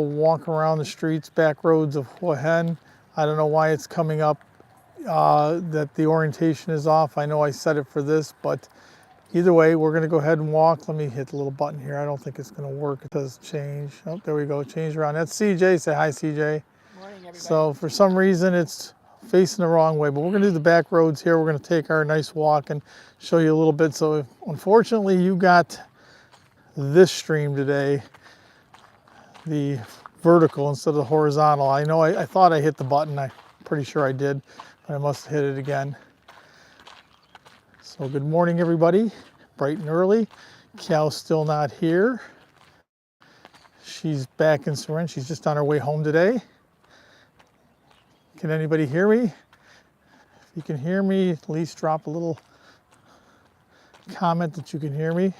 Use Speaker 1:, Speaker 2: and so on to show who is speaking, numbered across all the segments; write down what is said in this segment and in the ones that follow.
Speaker 1: walk around the streets, back roads of Hua Hin. I don't know why it's coming up that the orientation is off. I know I set it for this, but either way, we're going to go ahead and walk. Let me hit the little button here. I don't think it's going to work. It does change. Oh, there we go. Change around. That's CJ. Say hi, CJ.
Speaker 2: Morning, everybody.
Speaker 1: So for some reason, it's facing the wrong way, but we're going to do the back roads here. We're going to take our nice walk and show you a little bit. So unfortunately, you got this stream today, the vertical instead of the horizontal. I know I thought I hit the button. I'm pretty sure I did, but I must have hit it again. So good morning, everybody. Bright and early. Cal's still not here. She's back in Surin. She's just on her way home today. Can anybody hear me? If you can hear me, at least drop a little comment that you can hear me.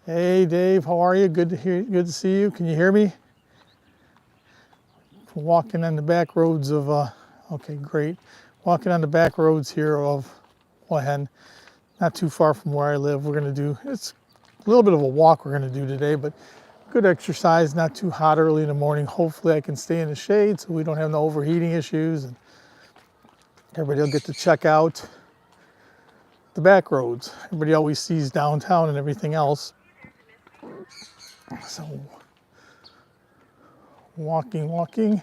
Speaker 1: Hey Dave, how are you? Good to see you. Can you hear me? Walking on the back roads of okay, great. Walking on the back roads here of Hua Hin, not too far from where I live. We're going to do, it's a little bit of a walk we're going to do today, but good exercise, not too hot early in the morning. Hopefully I can stay in the shade so we don't have no overheating issues, and everybody will get to check out the back roads. Everybody always sees downtown and everything else. So walking.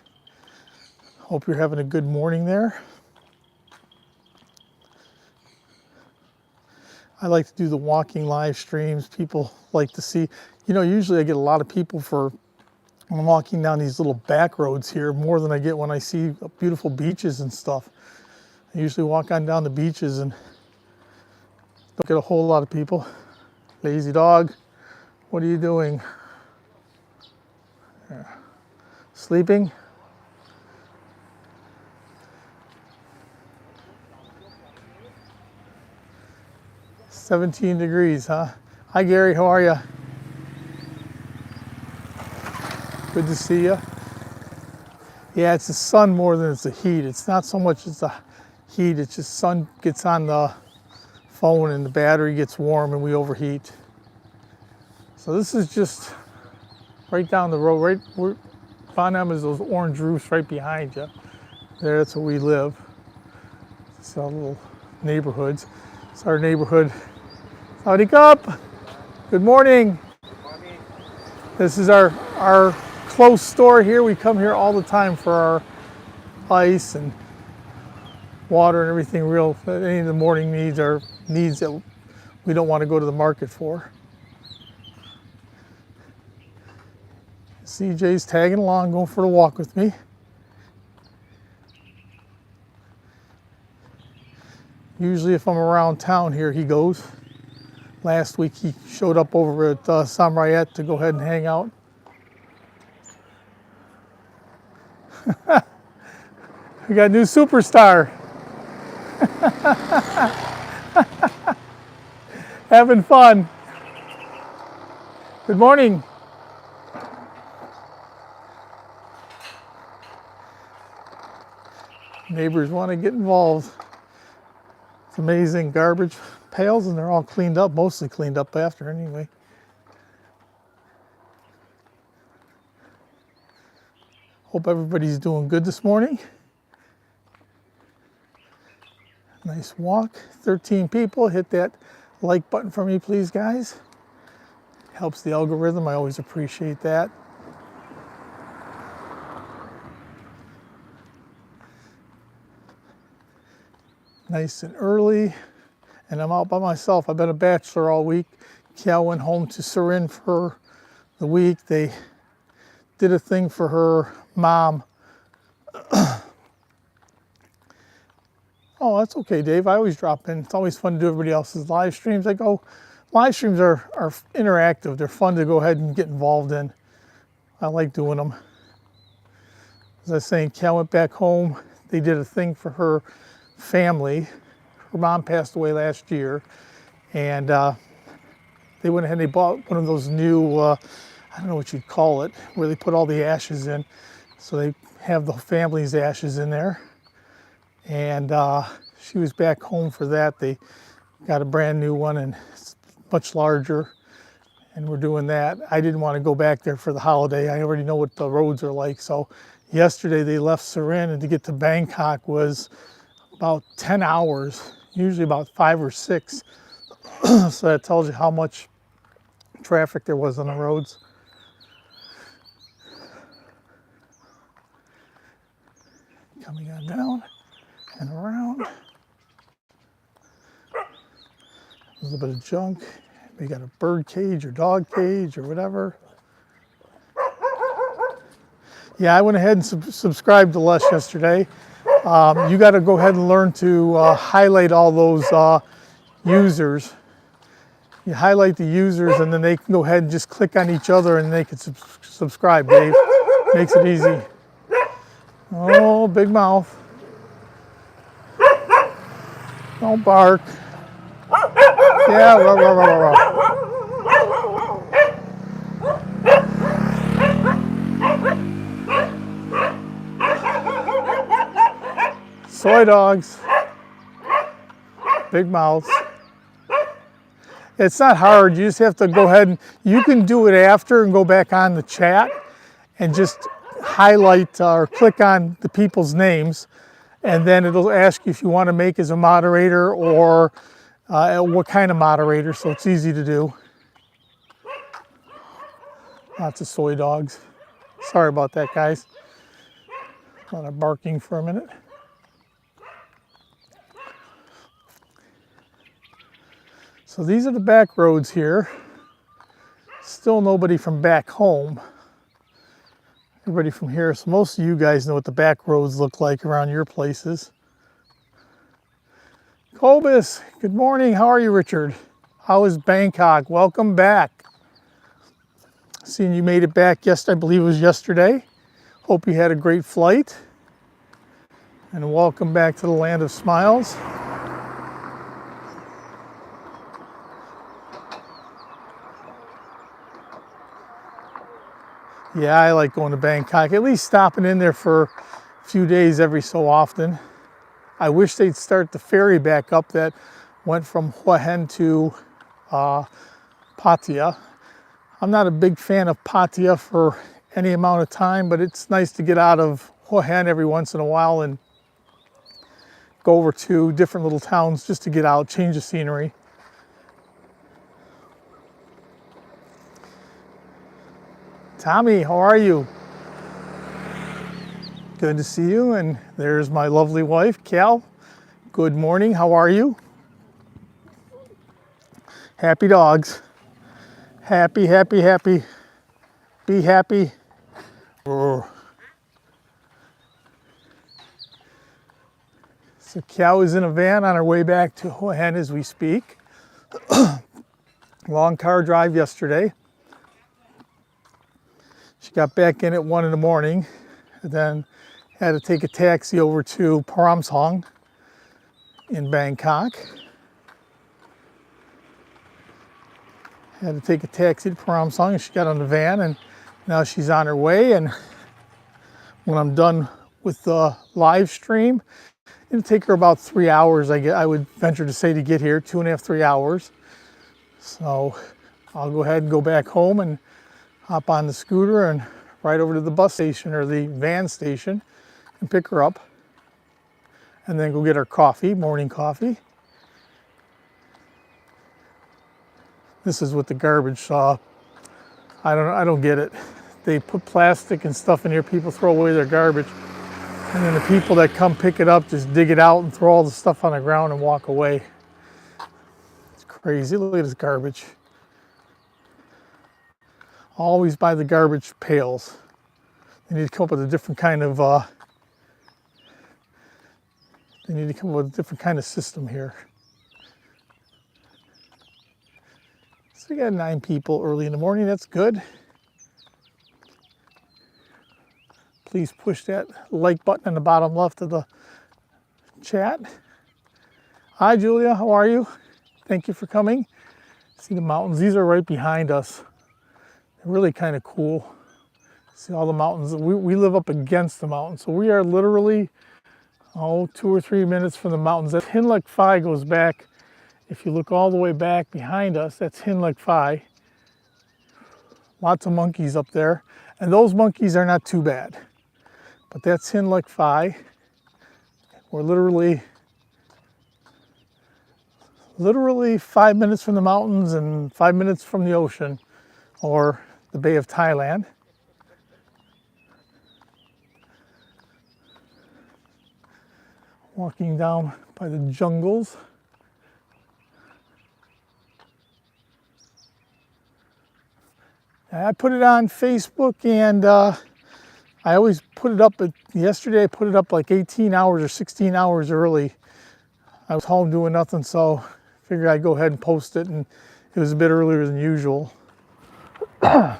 Speaker 1: Hope you're having a good morning there. I like to do the walking live streams. People like to see, you know, usually I get a lot of people for when I'm walking down these little back roads here, more than I get when I see beautiful beaches and stuff. I usually walk on down the beaches and don't get a whole lot of people. Lazy dog, what are you doing? Sleeping? "17 degrees, huh? Hi Gary, how are you? Good to see you. Yeah, it's the sun more than it's the heat. It's not so much it's the heat, it's just sun gets on the phone and the battery gets warm and we overheat. So this is just right down the road, right where Bonham is, those orange roofs right behind you. There, that's where we live. It's our little neighborhoods. It's our neighborhood. Howdy Cup. Good morning.
Speaker 2: Morning.
Speaker 1: This is our close store here. We come here all the time for our ice and water and everything real. Any of the morning needs are needs that we don't want to go to the market for. CJ's tagging along, going for the walk with me. Usually if I'm around town here, he goes. Last week he showed up over at Samrayet to go ahead and hang out. We got a new superstar. Having fun. Good morning. Neighbors want to get involved. It's amazing. Garbage pails, and they're all cleaned up, mostly cleaned up after anyway. Hope everybody's doing good this morning. Nice walk. 13 people. Hit that like button for me, please, guys. Helps the algorithm. I always appreciate that. Nice and early, and I'm out by myself. I've been a bachelor all week. Cal went home to Surin for the week. They did a thing for her mom. Oh, that's okay, Dave. I always drop in. It's always fun to do everybody else's live streams. Live streams are interactive. They're fun to go ahead and get involved in. I like doing them. As I was saying, Cal went back home. They did a thing for her family. Her mom passed away last year, and they went ahead and they bought one of those new, I don't know what you'd call it, where they put all the ashes in. So they have the family's ashes in there. And she was back home for that. They got a brand new one, and it's much larger. and we're doing that. I didn't want to go back there for the holiday. I already know what the roads are like. So yesterday they left Surin, and to get to Bangkok was about 10 hours, usually about 5 or 6. So that tells you how much traffic there was on the roads. Coming on down and around. There's a bit of junk. We got a bird cage or dog cage or whatever. Yeah, I went ahead and subscribed to Les yesterday. You got to go ahead and learn to highlight all those users. You highlight the users, and then they can go ahead and just click on each other, and they can subscribe, Dave. Makes it easy. Oh, big mouth. Don't bark. Yeah, rah, rah, rah, rah, rah. Soy dogs. Big mouths. It's not hard. You just have to go ahead and you can do it after and go back on the chat and just highlight or click on the people's names, and then it'll ask you if you want to make as a moderator or what kind of moderator, so it's easy to do. Lots of soy dogs. Sorry about that, guys. A lot of barking for a minute. So these are the back roads here. Still nobody from back home. Everybody from here. So most of you guys know what the back roads look like around your places. Cobus, good morning. How are you, Richard? How is Bangkok? Welcome back. Seeing you made it back yesterday, I believe it was yesterday. Hope you had a great flight. And welcome back to the land of smiles. Yeah, I like going to Bangkok, at least stopping in there for a few days every so often. I wish they'd start the ferry back up that went from Hua Hin to Pattaya. I'm not a big fan of Pattaya for any amount of time, but it's nice to get out of Hua Hin every once in a while and go over to different little towns just to get out, change the scenery. Tommy, how are you? Good to see you. And there's my lovely wife, Cal. Good morning. How are you? Happy dogs. Happy, happy, happy. Be happy. So Cal is in a van on her way back to Hua Hin as we speak. Long car drive yesterday. She got back in at 1 in the morning, and then had to take a taxi over to Paramsong in Bangkok. Had to take a taxi to Paramsong, and she got on the van, and now she's on her way. And when I'm done with the live stream, it'll take her about 3 hours, I would venture to say, to get here, 2.5, 3 hours. So I'll go ahead and go back home and hop on the scooter and ride over to the bus station or the van station and pick her up, and then go get her coffee, morning coffee. This is what the garbage saw. I don't get it. They put plastic and stuff in here, people throw away their garbage, and then the people that come pick it up just dig it out and throw all the stuff on the ground and walk away. It's crazy. Look at this garbage. Always buy the garbage pails. They need to come up with a different kind of system here. So we got 9 people early in the morning. That's good. Please push that like button in the bottom left of the chat. Hi, Julia. How are you? Thank you for coming. See the mountains. These are right behind us. Really kind of cool. See all the mountains. We live up against the mountains, so we are literally 2 or 3 minutes from the mountains. That Hin Lek Phai goes back. If you look all the way back behind us, that's Hin Lek Phai. Lots of monkeys up there. And those monkeys are not too bad. But that's Hin Phai. We're literally 5 minutes from the mountains and 5 minutes from the ocean, or the Bay of Thailand. Walking down by the jungles. I put it on Facebook, and I always put it up, yesterday I put it up like 18 hours or 16 hours early. I was home doing nothing, so I figured I'd go ahead and post it, and it was a bit earlier than usual. Actually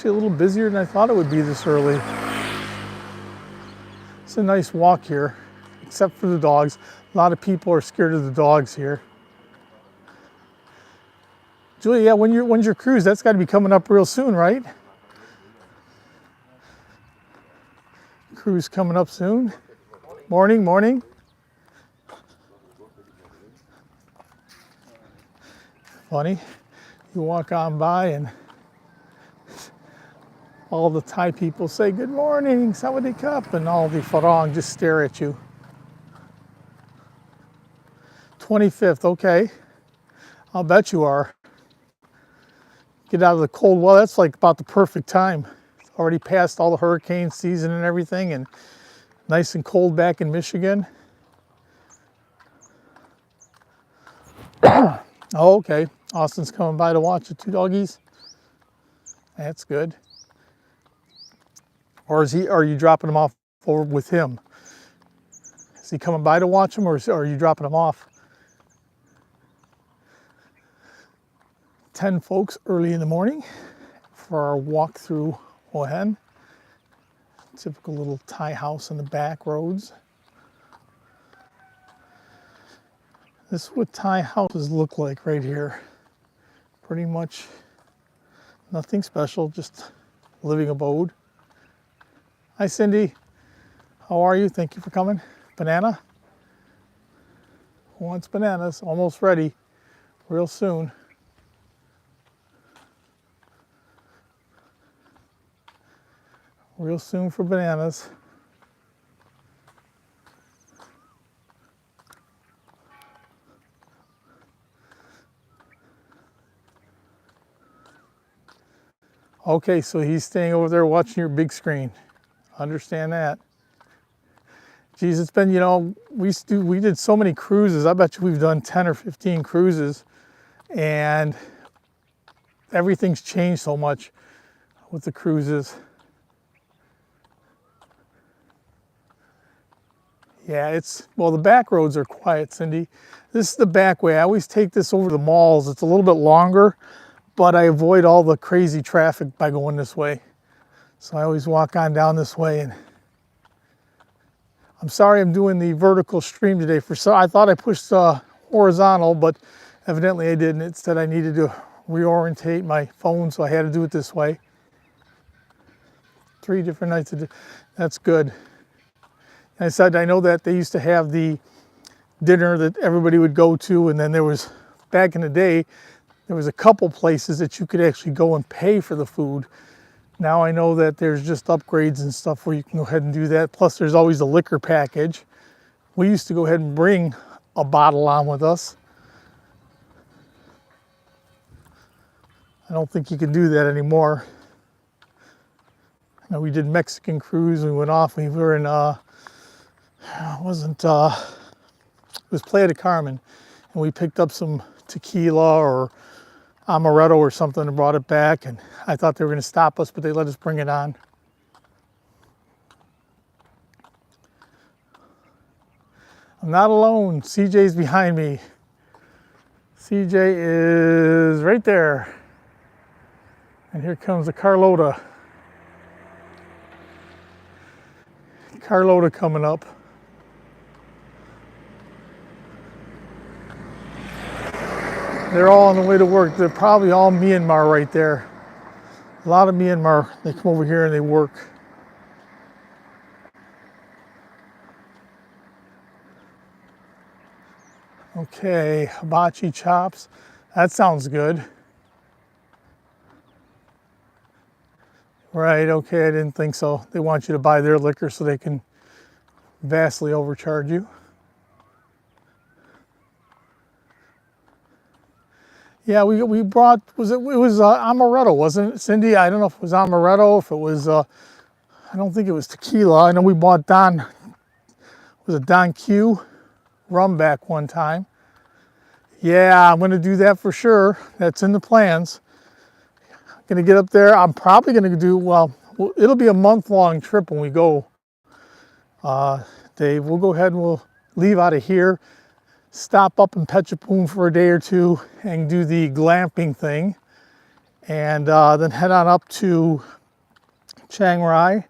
Speaker 1: a little busier than I thought it would be this early. It's a nice walk here, except for the dogs. A lot of people are scared of the dogs here. Julia, yeah, when's your cruise? That's got to be coming up real soon, right? Cruise coming up soon. Morning, morning. Funny, you walk on by and all the Thai people say, good morning, sawadee krap, and all the Farang just stare at you. 25th, okay. I'll bet you are. Get out of the cold weather, that's like about the perfect time. It's already past all the hurricane season and everything, and nice and cold back in Michigan. Oh, okay. Austin's coming by to watch the two doggies. That's good. Or are you dropping them off over with him? Is he coming by to watch them, or are you dropping them off? 10 folks early in the morning for our walk through Hua Hin. Typical little Thai house in the back roads. This is what Thai houses look like right here. Pretty much nothing special, just living abode. Hi Cindy, how are you? Thank you for coming. Banana? Who wants bananas? Almost ready, real soon. Real soon for bananas. Okay, so he's staying over there watching your big screen. Understand that. Geez, it's been, you know, we did so many cruises. I bet you we've done 10 or 15 cruises, and everything's changed so much with the cruises. Yeah, well, the back roads are quiet, Cindy. This is the back way. I always take this over the malls. It's a little bit longer, but I avoid all the crazy traffic by going this way. So I always walk on down this way. And I'm sorry I'm doing the vertical stream today. I thought I pushed horizontal, but evidently I didn't. It said I needed to reorientate my phone, so I had to do it this way. 3 different nights a day. That's good. And I said, I know that they used to have the dinner that everybody would go to, and then there was, back in the day, there was a couple places that you could actually go and pay for the food. Now I know that there's just upgrades and stuff where you can go ahead and do that. Plus there's always the liquor package. We used to go ahead and bring a bottle on with us. I don't think you can do that anymore. You know, we did Mexican cruise, we went off, we were in, it was Playa del Carmen, and we picked up some tequila or amaretto or something and brought it back, and I thought they were going to stop us, but they let us bring it on. I'm not alone. CJ's behind me. CJ is right there. And here comes the Carlota. Carlota coming up. They're all on the way to work. They're probably all Myanmar right there. A lot of Myanmar, they come over here and they work. Okay, hibachi chops. That sounds good. Right, okay, I didn't think so. They want you to buy their liquor so they can vastly overcharge you. Yeah, we brought, it was amaretto, wasn't it, Cindy? I don't know if it was amaretto, if it was, I don't think it was tequila. I know we bought was it Don Q rum back one time. Yeah, I'm gonna do that for sure. That's in the plans. Gonna get up there. I'm probably gonna do, well, it'll be a month-long trip when we go, Dave. We'll go ahead and we'll leave out of here, stop up in Pechapoon for a day or two and do the glamping thing, and then head on up to Chiang Rai,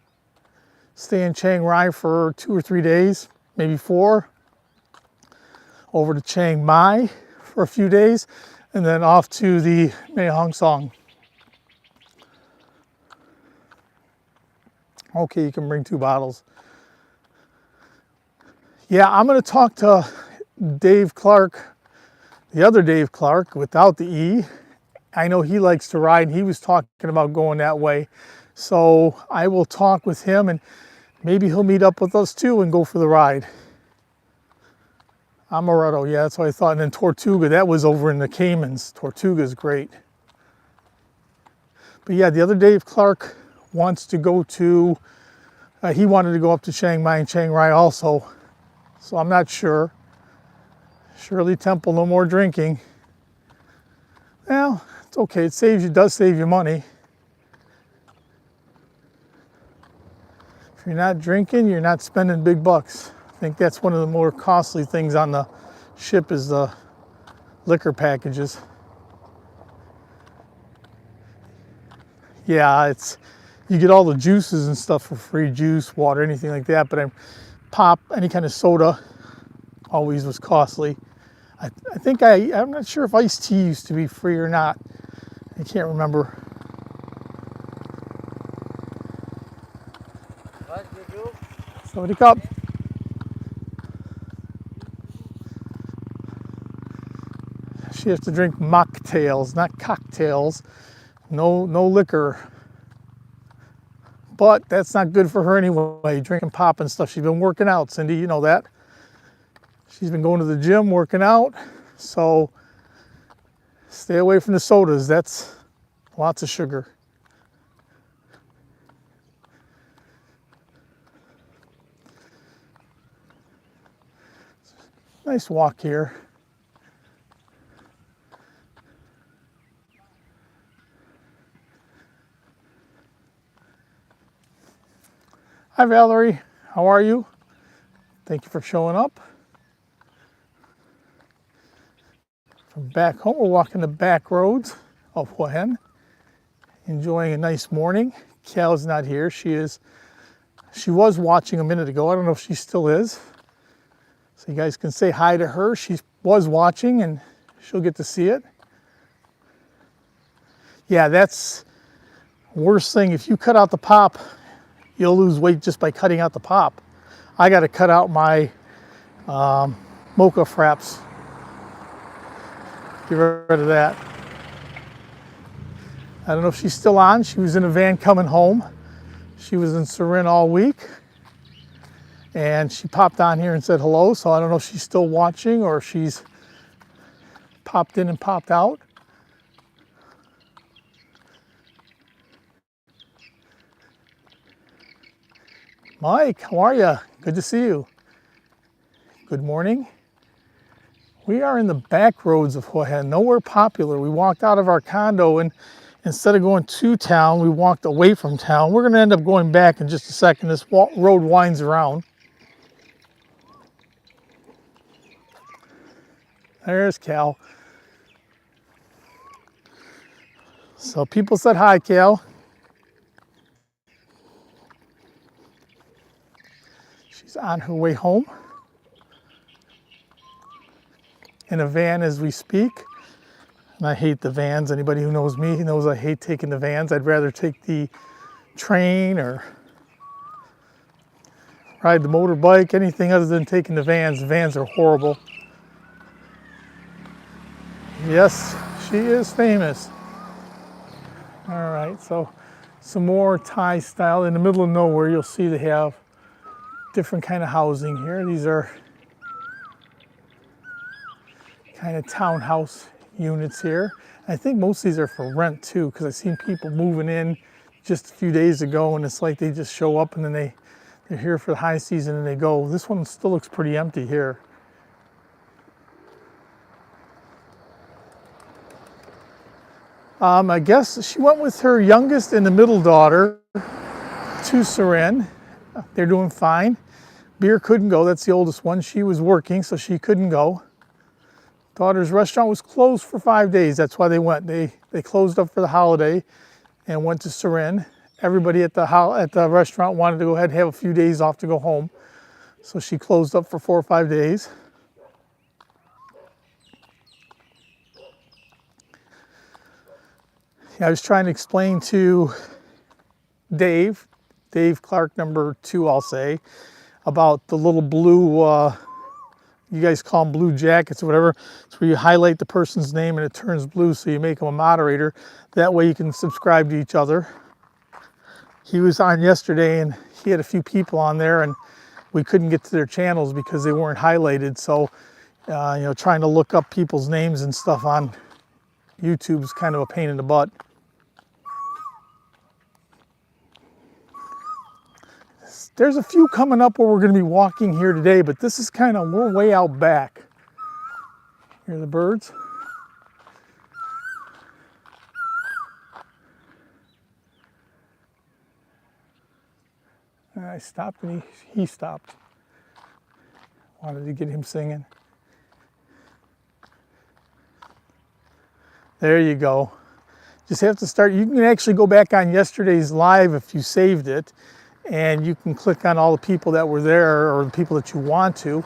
Speaker 1: stay in Chiang Rai for 2 or 3 days, maybe 4, over to Chiang Mai for a few days, and then off to the Mae Hong Son. Okay, you can bring 2 bottles. Yeah, I'm going to talk to Dave Clark, the other Dave Clark without the E. I know he likes to ride, and he was talking about going that way. So I will talk with him, and maybe he'll meet up with us too and go for the ride. Amaretto, yeah, that's what I thought. And then Tortuga, that was over in the Caymans. Tortuga's great. But yeah, the other Dave Clark wants to go to, he wanted to go up to Chiang Mai and Chiang Rai also. So I'm not sure. Shirley Temple, no more drinking. Well, it's okay. It does save you money. If you're not drinking, you're not spending big bucks. I think that's one of the more costly things on the ship is the liquor packages. Yeah, you get all the juices and stuff for free, juice, water, anything like that, but pop, any kind of soda always was costly. I think I'm not sure if iced tea used to be free or not. I can't remember. Somebody cup. She has to drink mocktails, not cocktails. No liquor. But that's not good for her anyway, drinking pop and stuff. She's been working out, Cindy, you know that. She's been going to the gym, working out. So stay away from the sodas. That's lots of sugar. Nice walk here. Hi Valerie, how are you? Thank you for showing up. From back home, we're walking the back roads of Hua Hin, enjoying a nice morning. Cal's not here. She was watching a minute ago. I don't know if she still is. So you guys can say hi to her. She was watching and she'll get to see it. Yeah, that's the worst thing. If you cut out the pop, you'll lose weight just by cutting out the pop. I got to cut out my mocha fraps. Get rid of that. I don't know if she's still on. She was in a van coming home. She was in Surin all week. And she popped on here and said hello. So I don't know if she's still watching or if she's popped in and popped out. Mike, how are you? Good to see you. Good morning. We are in the back roads of Hua Hin, nowhere popular. We walked out of our condo and instead of going to town, we walked away from town. We're going to end up going back in just a second. This road winds around. There's Cal. So people said hi, Cal. She's on her way home in a van as we speak. And I hate the vans. Anybody who knows me knows I hate taking the vans. I'd rather take the train or ride the motorbike, anything other than taking the vans. The vans are horrible. Yes, she is famous. All right, so some more Thai style. In the middle of nowhere, you'll see they have different kind of housing here. These are kind of townhouse units here. I think most of these are for rent too, because I've seen people moving in just a few days ago, and it's like they just show up and then they're here for the high season and they go. This one still looks pretty empty here. I guess she went with her youngest and the middle daughter to Surin. They're doing fine. Beer couldn't go. That's the oldest one. She was working, so she couldn't go. Daughter's restaurant was closed for 5 days. That's why they went. They closed up for the holiday and went to Surin. Everybody at the restaurant wanted to go ahead and have a few days off to go home. So she closed up for 4 or 5 days. I was trying to explain to Dave Clark number 2, I'll say, about the little blue, you guys call them blue jackets or whatever. It's where you highlight the person's name and it turns blue, so you make them a moderator. That way you can subscribe to each other. He was on yesterday and he had a few people on there and we couldn't get to their channels because they weren't highlighted. So, trying to look up people's names and stuff on YouTube is kind of a pain in the butt. There's a few coming up where we're going to be walking here today, but this is we're way out back. Here are the birds. I stopped and he stopped. Wanted to get him singing. There you go. Just have to start. You can actually go back on yesterday's live if you saved it, and you can click on all the people that were there or the people that you want to,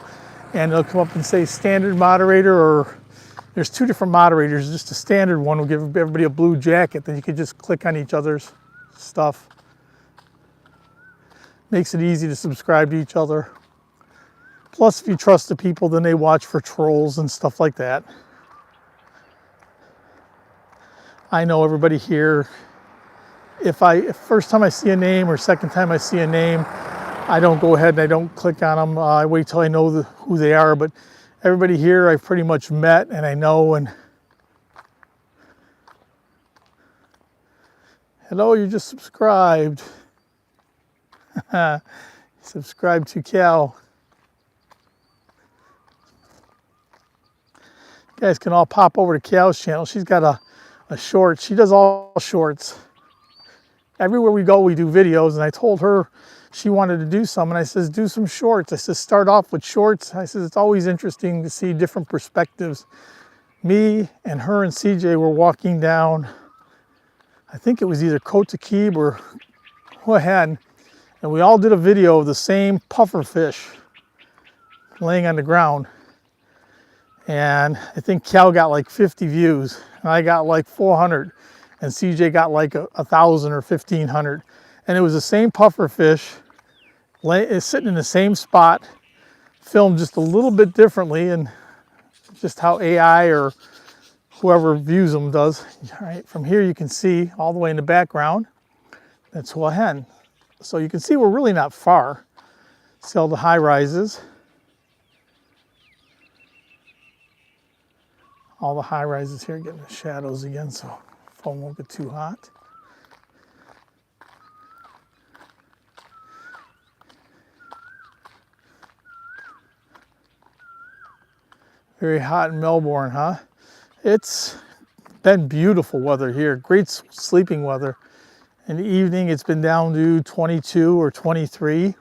Speaker 1: and it'll come up and say standard moderator, or there's 2 different moderators. Just a standard one will give everybody a blue jacket, then you can just click on each other's stuff. Makes it easy to subscribe to each other. Plus, if you trust the people, then they watch for trolls and stuff like that. I know everybody here. If first time I see a name or second time I see a name, I don't go ahead and I don't click on them. I wait till I know who they are. But everybody here I've pretty much met and I know. And hello, you just subscribed. Subscribe to Cal. You guys can all pop over to Cal's channel. She's got a short. She does all shorts. Everywhere we go, we do videos, and I told her she wanted to do some, and I says, do some shorts. I says, start off with shorts. I says, it's always interesting to see different perspectives. Me and her and CJ were walking down, I think it was either Kotakib or Hua Hin, and we all did a video of the same puffer fish laying on the ground. And I think Cal got like 50 views, and I got like 400, and CJ got like 1,000 or 1,500. And it was the same puffer fish, sitting in the same spot, filmed just a little bit differently, and just how AI or whoever views them does. All right, from here you can see all the way in the background, that's Hua Hin. So you can see we're really not far. See all the high rises. All the high rises here getting the shadows again, so phone won't get too hot. Very hot in Melbourne, huh? It's been beautiful weather here, great sleeping weather. In the evening, it's been down to 22 or 23.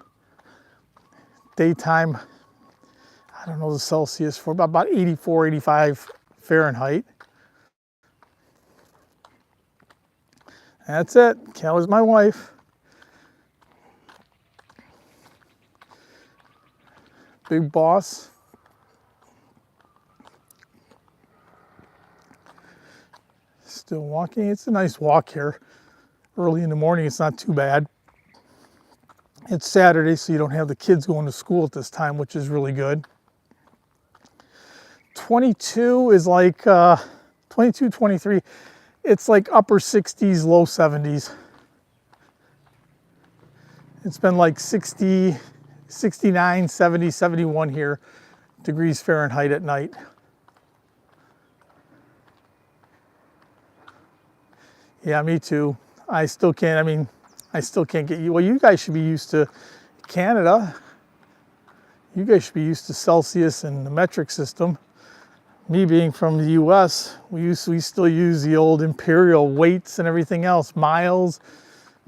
Speaker 1: Daytime, I don't know the Celsius for, about 84, 85 Fahrenheit. That's it. Cal is my wife. Big boss. Still walking. It's a nice walk here. Early in the morning, it's not too bad. It's Saturday, so you don't have the kids going to school at this time, which is really good. 22 is like 22, 23. It's like upper 60s, low 70s. It's been like 60, 69, 70, 71 here degrees Fahrenheit at night. Yeah, me too. I still can't get you. Well, you guys should be used to Canada. You guys should be used to Celsius and the metric system. Me being from the US, we still use the old imperial weights and everything else. Miles,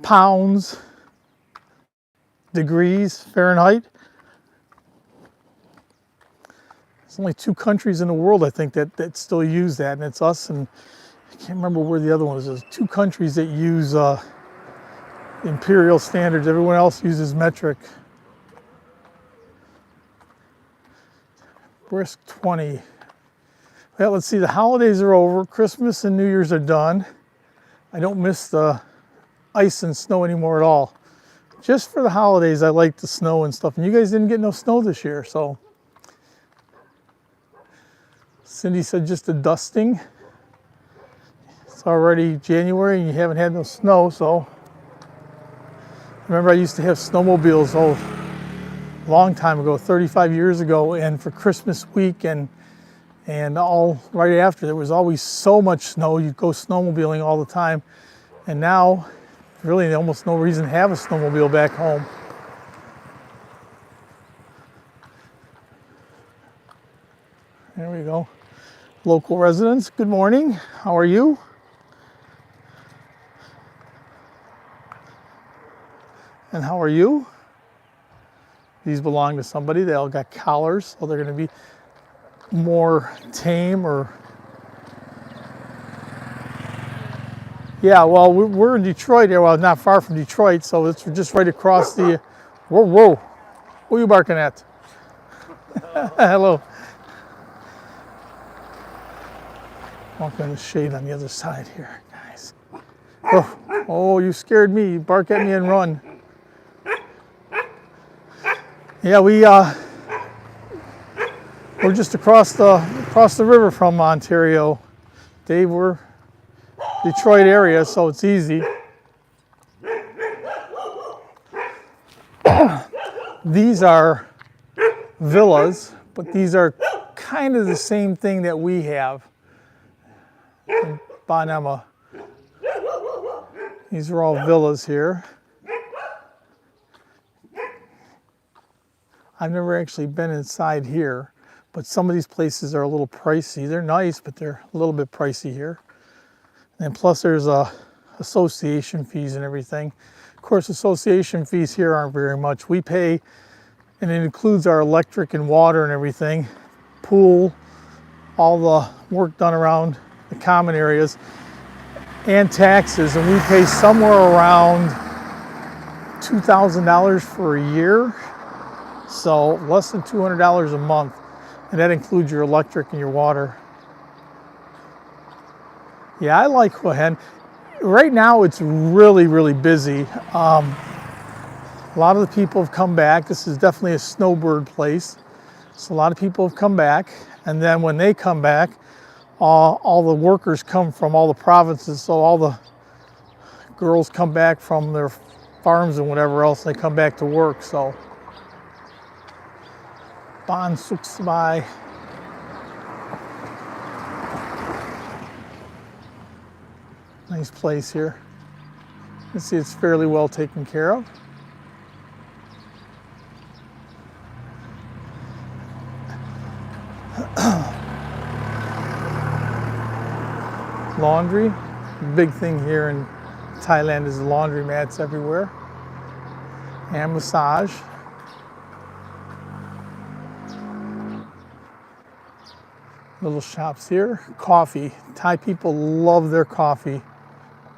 Speaker 1: pounds, degrees Fahrenheit. There's only 2 countries in the world, I think, that still use that, and it's us, and I can't remember where the other one is. There's 2 countries that use imperial standards. Everyone else uses metric. Brisk 20. Well, let's see, the holidays are over. Christmas and New Year's are done. I don't miss the ice and snow anymore at all. Just for the holidays, I like the snow and stuff. And you guys didn't get no snow this year, so. Cindy said just a dusting. It's already January and you haven't had no snow, so. Remember, I used to have snowmobiles a long time ago, 35 years ago, and for Christmas week and all right after, there was always so much snow. You'd go snowmobiling all the time. And now, really almost no reason to have a snowmobile back home. There we go. Local residents, good morning. How are you? And how are you? These belong to somebody. They all got collars, so they're going to be more tame or... Yeah, well, we're in Detroit here. Well, not far from Detroit, so it's just right across the... Whoa, whoa. What are you barking at? Hello. Walk on the shade on the other side here, guys. Oh, you scared me. You bark at me and run. Yeah, we're just across the river from Ontario. Dave, we're Detroit area, so it's easy. These are villas, but these are kind of the same thing that we have in Bon Emma. These are all villas here. I've never actually been inside here, but some of these places are a little pricey. They're nice, but they're a little bit pricey here. And plus there's association fees and everything. Of course, association fees here aren't very much. We pay, and it includes our electric and water and everything, pool, all the work done around the common areas, and taxes, and we pay somewhere around $2,000 for a year. So less than $200 a month, and that includes your electric and your water. Yeah, I like Hua Hin. Right now it's really, really busy. A lot of the people have come back. This is definitely a snowbird place. So a lot of people have come back, and then when they come back, all the workers come from all the provinces, so all the girls come back from their farms and whatever else, they come back to work, so. Bon Suk Sbai. Nice place here. You can see it's fairly well taken care of. Laundry. Big thing here in Thailand is laundry mats everywhere. And massage. Little shops here. Coffee. Thai people love their coffee.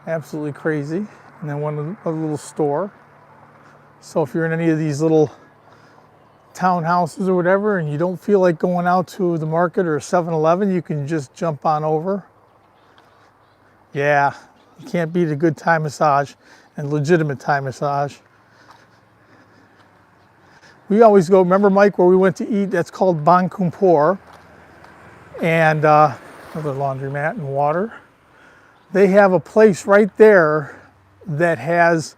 Speaker 1: Absolutely crazy. And then a little store. So if you're in any of these little townhouses or whatever and you don't feel like going out to the market or 7-Eleven, you can just jump on over. Yeah, you can't beat a good Thai massage and legitimate Thai massage. We always go, remember Mike, where we went to eat, that's called Bang Kumpor. And Another laundromat and water. They have a place right there that has,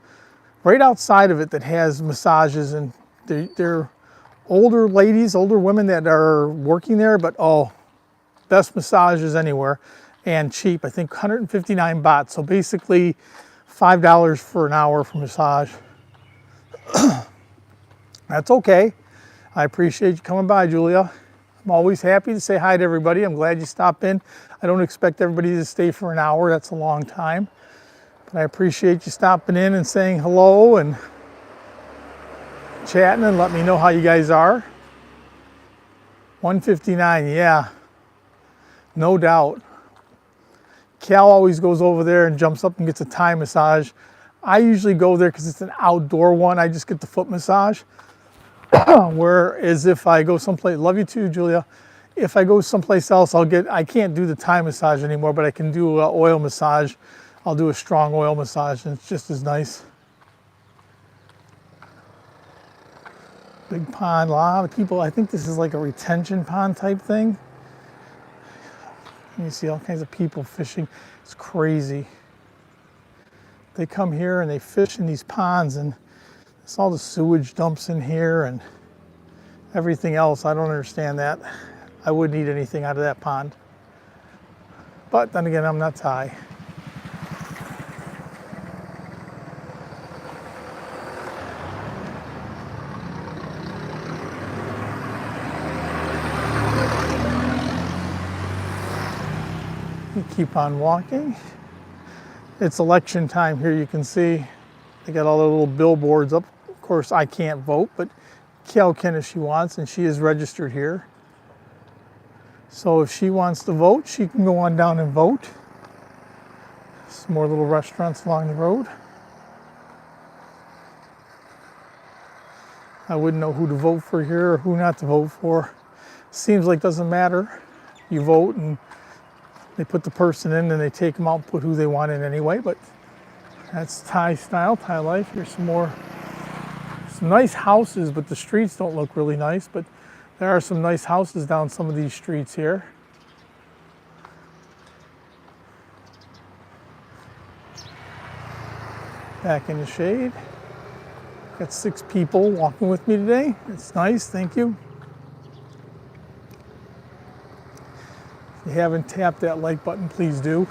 Speaker 1: right outside of it, that has massages, and they're older ladies, older women that are working there, but oh, best massages anywhere, and cheap. I think 159 baht, so basically $5 for an hour for massage. That's okay. I appreciate you coming by, Julia. I'm always happy to say hi to everybody. I'm glad you stopped in. I don't expect everybody to stay for an hour. That's a long time. But I appreciate you stopping in and saying hello and chatting and let me know how you guys are. 159, yeah, no doubt. Cal always goes over there and jumps up and gets a Thai massage. I usually go there because it's an outdoor one. I just get the foot massage. Whereas if I go someplace, love you too, Julia. If I go someplace else, I can't do the Thai massage anymore, but I can do an oil massage. I'll do a strong oil massage, and it's just as nice. Big pond, a lot of people, I think this is like a retention pond type thing. You see all kinds of people fishing. It's crazy. They come here and they fish in these ponds, and it's all the sewage dumps in here and everything else. I don't understand that. I wouldn't eat anything out of that pond. But then again, I'm not Thai. You keep on walking. It's election time here, you can see. They got all the little billboards up. Of course, I can't vote, but Kel can if she wants, and she is registered here. So if she wants to vote, she can go on down and vote. Some more little restaurants along the road. I wouldn't know who to vote for here or who not to vote for. Seems like it doesn't matter. You vote and they put the person in and they take them out and put who they want in anyway, but that's Thai style, Thai life. Here's some nice houses, but the streets don't look really nice, but there are some nice houses down some of these streets here. Back in the shade. Got 6 people walking with me today. It's nice, thank you. If you haven't tapped that like button, please do.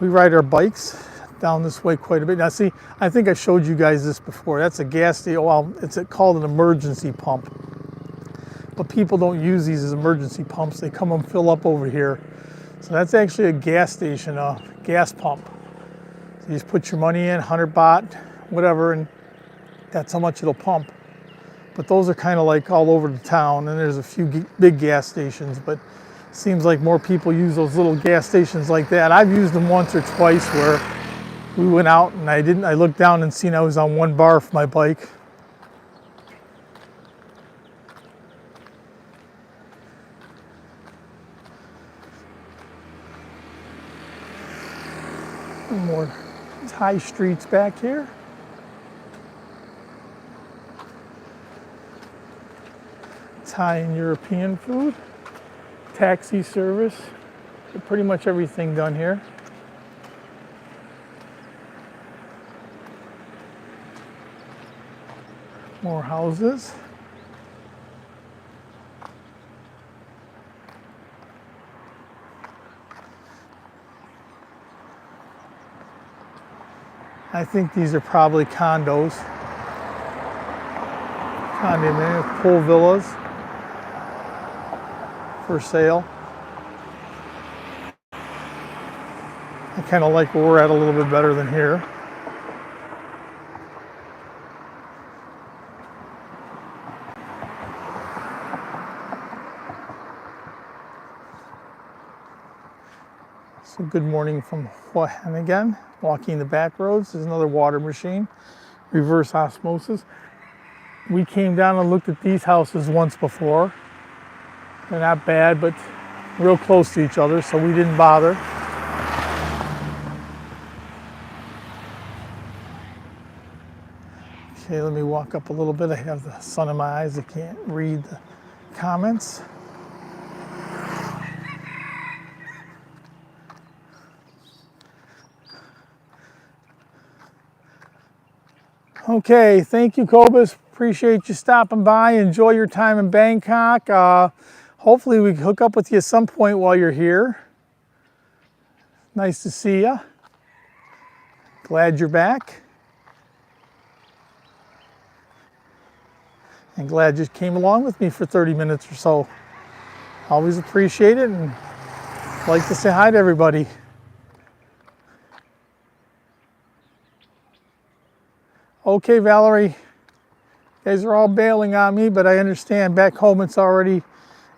Speaker 1: We ride our bikes down this way quite a bit. Now see, I think I showed you guys this before. That's a gas station. Well, it's called an emergency pump. But people don't use these as emergency pumps. They come and fill up over here. So that's actually a gas station, a gas pump. So you just put your money in, 100 baht, whatever, and that's how much it'll pump. But those are kind of like all over the town, and there's a few big gas stations, but it seems like more people use those little gas stations like that. I've used them once or twice where we went out and I looked down and seen I was on 1 bar for my bike. More Thai streets back here. Thai and European food, taxi service, pretty much everything done here. More houses. I think these are probably condos. Condominium, pool villas for sale. I kind of like where we're at a little bit better than here. So good morning from Hua Hin again. Walking the back roads. There's another water machine. Reverse osmosis. We came down and looked at these houses once before. They're not bad, but real close to each other, so we didn't bother. Okay, let me walk up a little bit. I have the sun in my eyes. I can't read the comments. Okay, thank you, Cobus. Appreciate you stopping by. Enjoy your time in Bangkok. Hopefully we can hook up with you at some point while you're here. Nice to see you. Glad you're back. And glad you came along with me for 30 minutes or so. Always appreciate it and like to say hi to everybody. Okay, Valerie. You guys are all bailing on me, but I understand. Back home it's already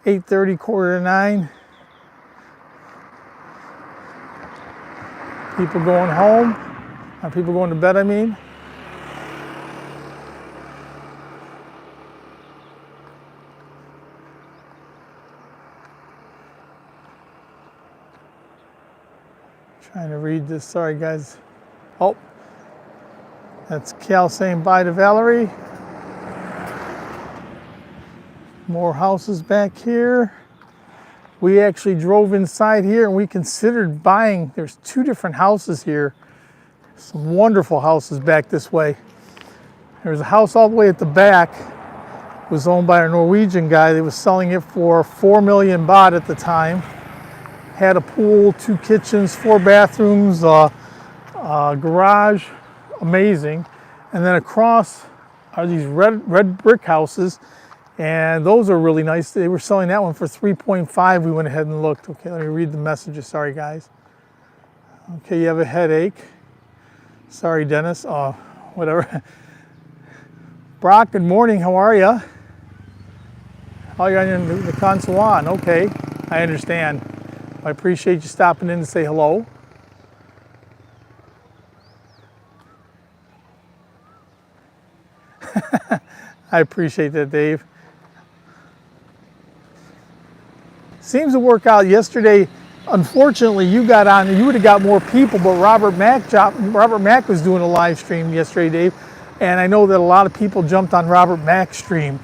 Speaker 1: 8:30, quarter to 9. People going home. People going to bed, I mean. Trying to read this. Sorry, guys. Oh, that's Cal saying bye to Valerie. More houses back here. We actually drove inside here and we considered buying. There's 2 different houses here. Some wonderful houses back this way. There's a house all the way at the back. It was owned by a Norwegian guy. They was selling it for 4 million baht at the time. Had a pool, 2 kitchens, 4 bathrooms, garage, amazing. And then across are these red brick houses, and those are really nice. They were selling that one for 3.5. We went ahead and looked. Okay, let me read the messages. Sorry, guys. Okay, you have a headache. Sorry, Dennis. Oh, whatever. Brock, good morning. How are you? Oh, you're in the Consulan. Okay, I understand. I appreciate you stopping in to say hello. I appreciate that, Dave. Seems to work out. Yesterday, unfortunately, you got on. You would have got more people, but Robert Mack was doing a live stream yesterday, Dave, and I know that a lot of people jumped on Robert Mack's stream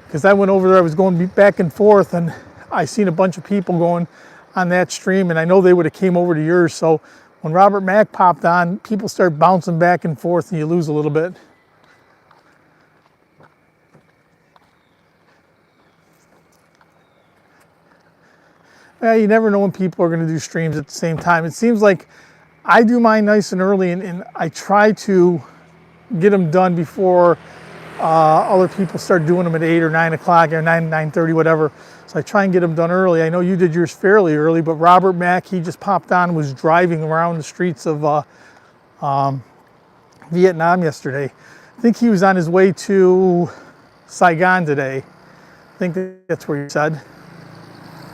Speaker 1: because I went over there. I was going back and forth, and I seen a bunch of people going on that stream, and I know they would have came over to yours. So when Robert Mack popped on, people start bouncing back and forth, and you lose a little bit. Yeah, you never know when people are going to do streams at the same time. It seems like I do mine nice and early, and I try to get them done before other people start doing them at 8 or 9 o'clock or 9:30, whatever. So I try and get them done early. I know you did yours fairly early, but Robert Mack, he just popped on and was driving around the streets of Vietnam yesterday. I think he was on his way to Saigon today. I think that's where he said.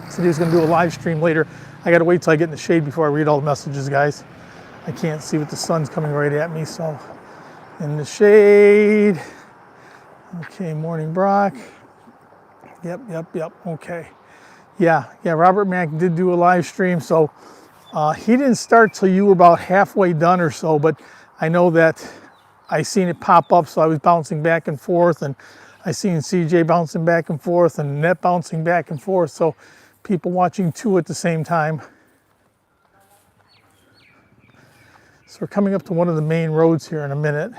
Speaker 1: Said he was going to do a live stream later. I got to wait till I get in the shade before I read all the messages, guys. I can't see with the sun's coming right at me, so in the shade. Okay, morning, Brock. Yep, okay. Yeah, Robert Mack did do a live stream, so he didn't start till you were about halfway done or so, but I know that I seen it pop up, so I was bouncing back and forth, and I seen CJ bouncing back and forth, and Net bouncing back and forth, so people watching 2 at the same time. So we're coming up to one of the main roads here in a minute.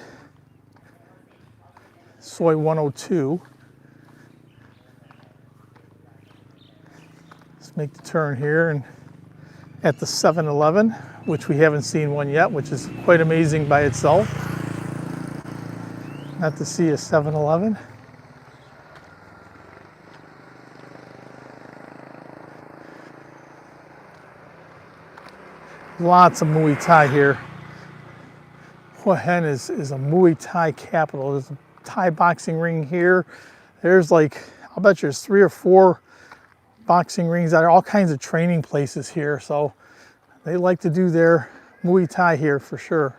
Speaker 1: Soy 102. Let's make the turn here and at the 7-Eleven, which we haven't seen one yet, which is quite amazing by itself. Not to see a 7-Eleven. Lots of Muay Thai here. Hua Hin is a Muay Thai capital. There's a Thai boxing ring here. There's like, I'll bet there's 3 or 4 boxing rings. There are all kinds of training places here. So they like to do their Muay Thai here for sure.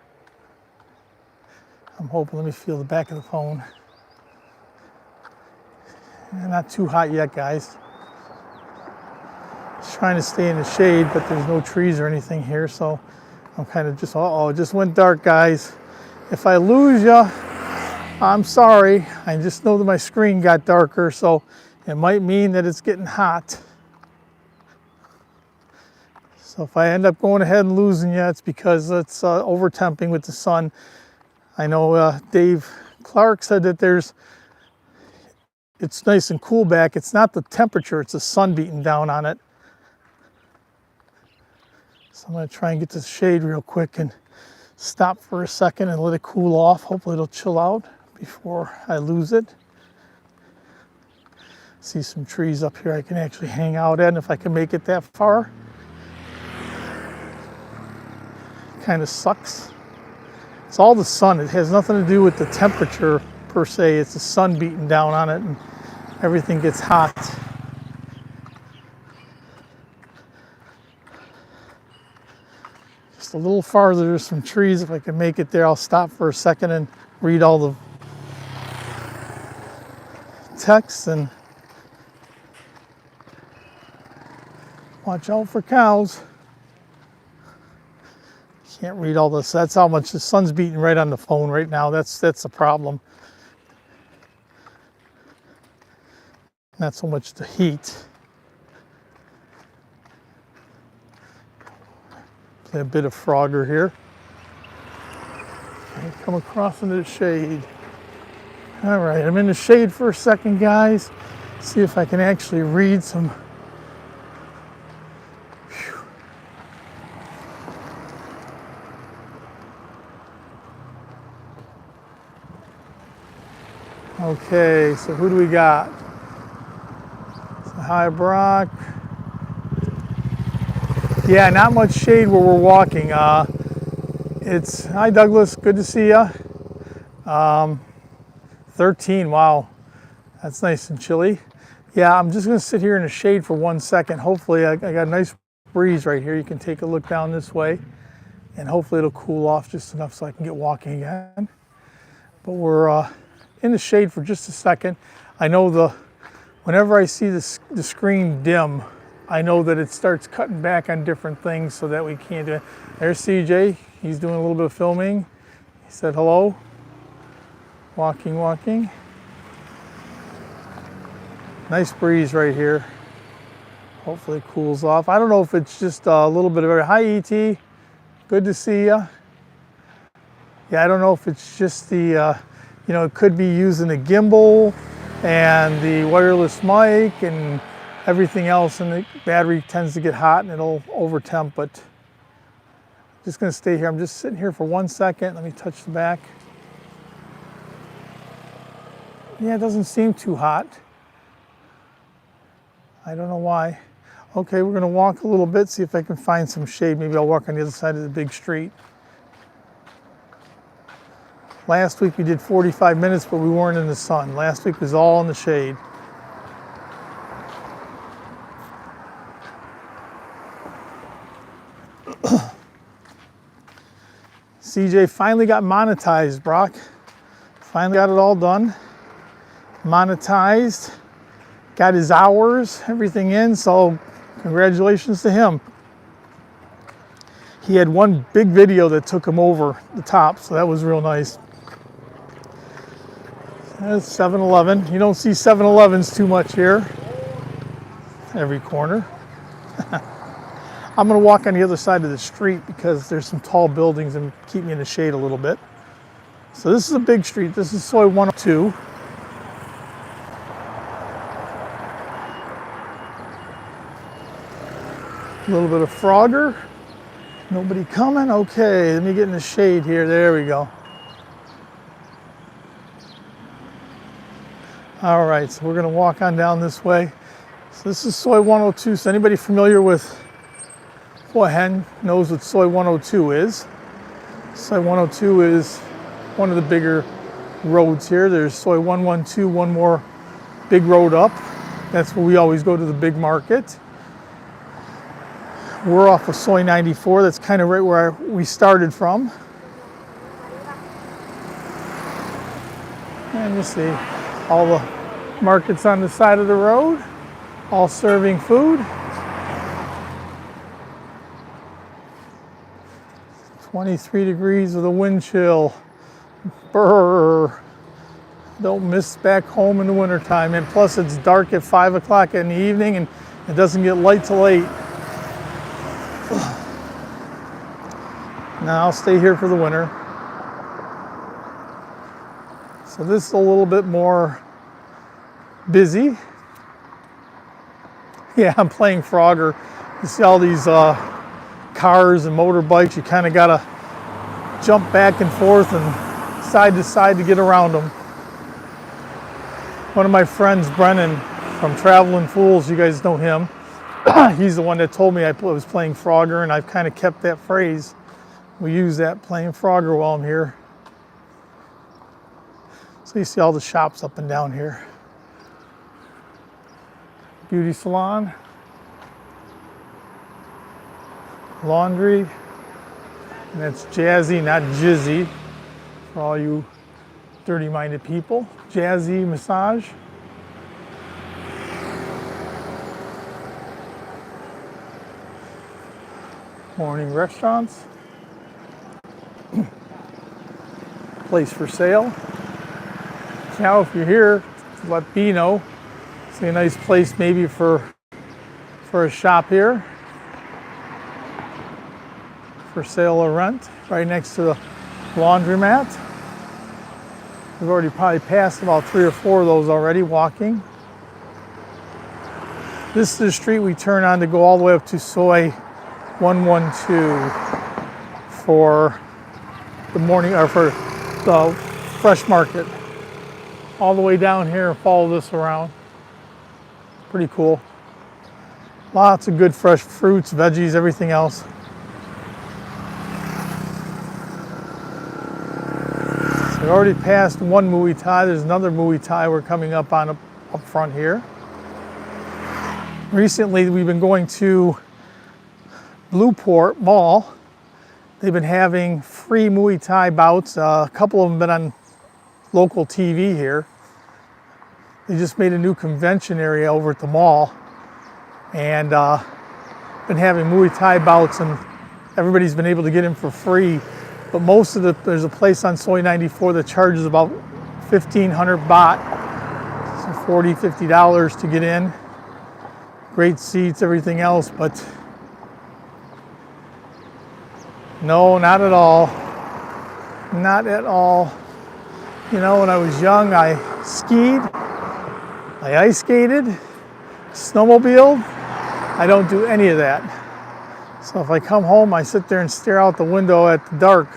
Speaker 1: I'm hoping, let me feel the back of the phone. Not too hot yet, guys. Just trying to stay in the shade, but there's no trees or anything here, so I'm kind of just, it just went dark, guys. If I lose you, I'm sorry. I just know that my screen got darker, so it might mean that it's getting hot. So if I end up going ahead and losing you, it's because it's over temping with the sun. I know Dave Clark said that it's nice and cool back. It's not the temperature, it's the sun beating down on it. So I'm going to try and get to the shade real quick and stop for a second and let it cool off. Hopefully it'll chill out before I lose it. See some trees up here I can actually hang out at if I can make it that far. Kind of sucks. It's all the sun. It has nothing to do with the temperature per se. It's the sun beating down on it and everything gets hot. Just a little farther, there's some trees. If I can make it there, I'll stop for a second and read all the text and watch out for cows. Can't read all this. That's how much the sun's beating right on the phone right now. That's the problem. Not so much the heat. Play a bit of Frogger here. Okay, come across into the shade. All right, I'm in the shade for a second, guys. See if I can actually read some. Okay, so who do we got? So hi, Brock. Yeah, not much shade where we're walking. Hi, Douglas. Good to see you. 13. Wow, that's nice and chilly. Yeah, I'm just going to sit here in the shade for 1 second. Hopefully, I got a nice breeze right here. You can take a look down this way, and hopefully it'll cool off just enough so I can get walking again. But we're in the shade for just a second. I know whenever I see the screen dim, I know that it starts cutting back on different things so that we can't do it. There's CJ, he's doing a little bit of filming. He said hello. Walking. Nice breeze right here. Hopefully it cools off. I don't know if it's just a little bit of it. Hi ET, good to see you. Yeah, I don't know if it's just the, it could be using the gimbal and the wireless mic and everything else, and the battery tends to get hot and it'll over temp, but I'm just gonna stay here. I'm just sitting here for 1 second. Let me touch the back. Yeah, it doesn't seem too hot. I don't know why. Okay, we're gonna walk a little bit, see if I can find some shade. Maybe I'll walk on the other side of the big street. Last week we did 45 minutes, but we weren't in the sun. Last week was all in the shade. CJ finally got monetized, Brock. Finally got it all done. Monetized. Got his hours, everything in, so congratulations to him. He had one big video that took him over the top, so that was real nice. That's 7-Eleven. You don't see 7-Elevens too much here. Every corner. I'm going to walk on the other side of the street because there's some tall buildings and keep me in the shade a little bit. So this is a big street. This is Soi 102. A little bit of Frogger. Nobody coming? Okay, let me get in the shade here. There we go. All right, so we're going to walk on down this way. So this is Soi 102. So anybody familiar with Hua Hin knows what Soi 102 is. Soi 102 is one of the bigger roads here. There's Soi 112, one more big road up. That's where we always go to the big market. We're off of Soi 94. That's kind of right where we started from. And you see all the markets on the side of the road, all serving food. 23 degrees with a wind chill. Brrr. Don't miss back home in the wintertime. And plus it's dark at 5 o'clock in the evening and it doesn't get light till 8. Now I'll stay here for the winter. So this is a little bit more busy. Yeah, I'm playing Frogger. You see all these cars and motorbikes. You kind of got to jump back and forth and side to side to get around them. One of my friends, Brennan, from Traveling Fools, you guys know him. He's the one that told me I was playing Frogger, and I've kind of kept that phrase. We use that, playing Frogger, while I'm here. So you see all the shops up and down here. Beauty salon, laundry, and that's Jazzy, not Jizzy, for all you dirty-minded people. Jazzy massage. Morning restaurants. Place for sale. Now if you're here, let B know. See a nice place maybe for a shop here. For sale or rent, right next to the laundromat. We've already probably passed about 3 or 4 of those already walking. This is the street we turn on to go all the way up to Soy 112 for the morning, or for the fresh market. All the way down here and follow this around. Pretty cool. Lots of good fresh fruits, veggies, everything else. So we already passed one Muay Thai. There's another Muay Thai we're coming up on up front here. Recently we've been going to Blueport Mall. They've been having free Muay Thai bouts. A couple of them have been on local TV here. They just made a new convention area over at the mall, and been having Muay Thai bouts, and everybody's been able to get in for free. But most of there's a place on Soy 94 that charges about 1,500 baht, so $40, $50 to get in. Great seats, everything else, but no, not at all. Not at all. You know, when I was young, I skied, I ice skated, snowmobiled. I don't do any of that. So if I come home, I sit there and stare out the window at the dark.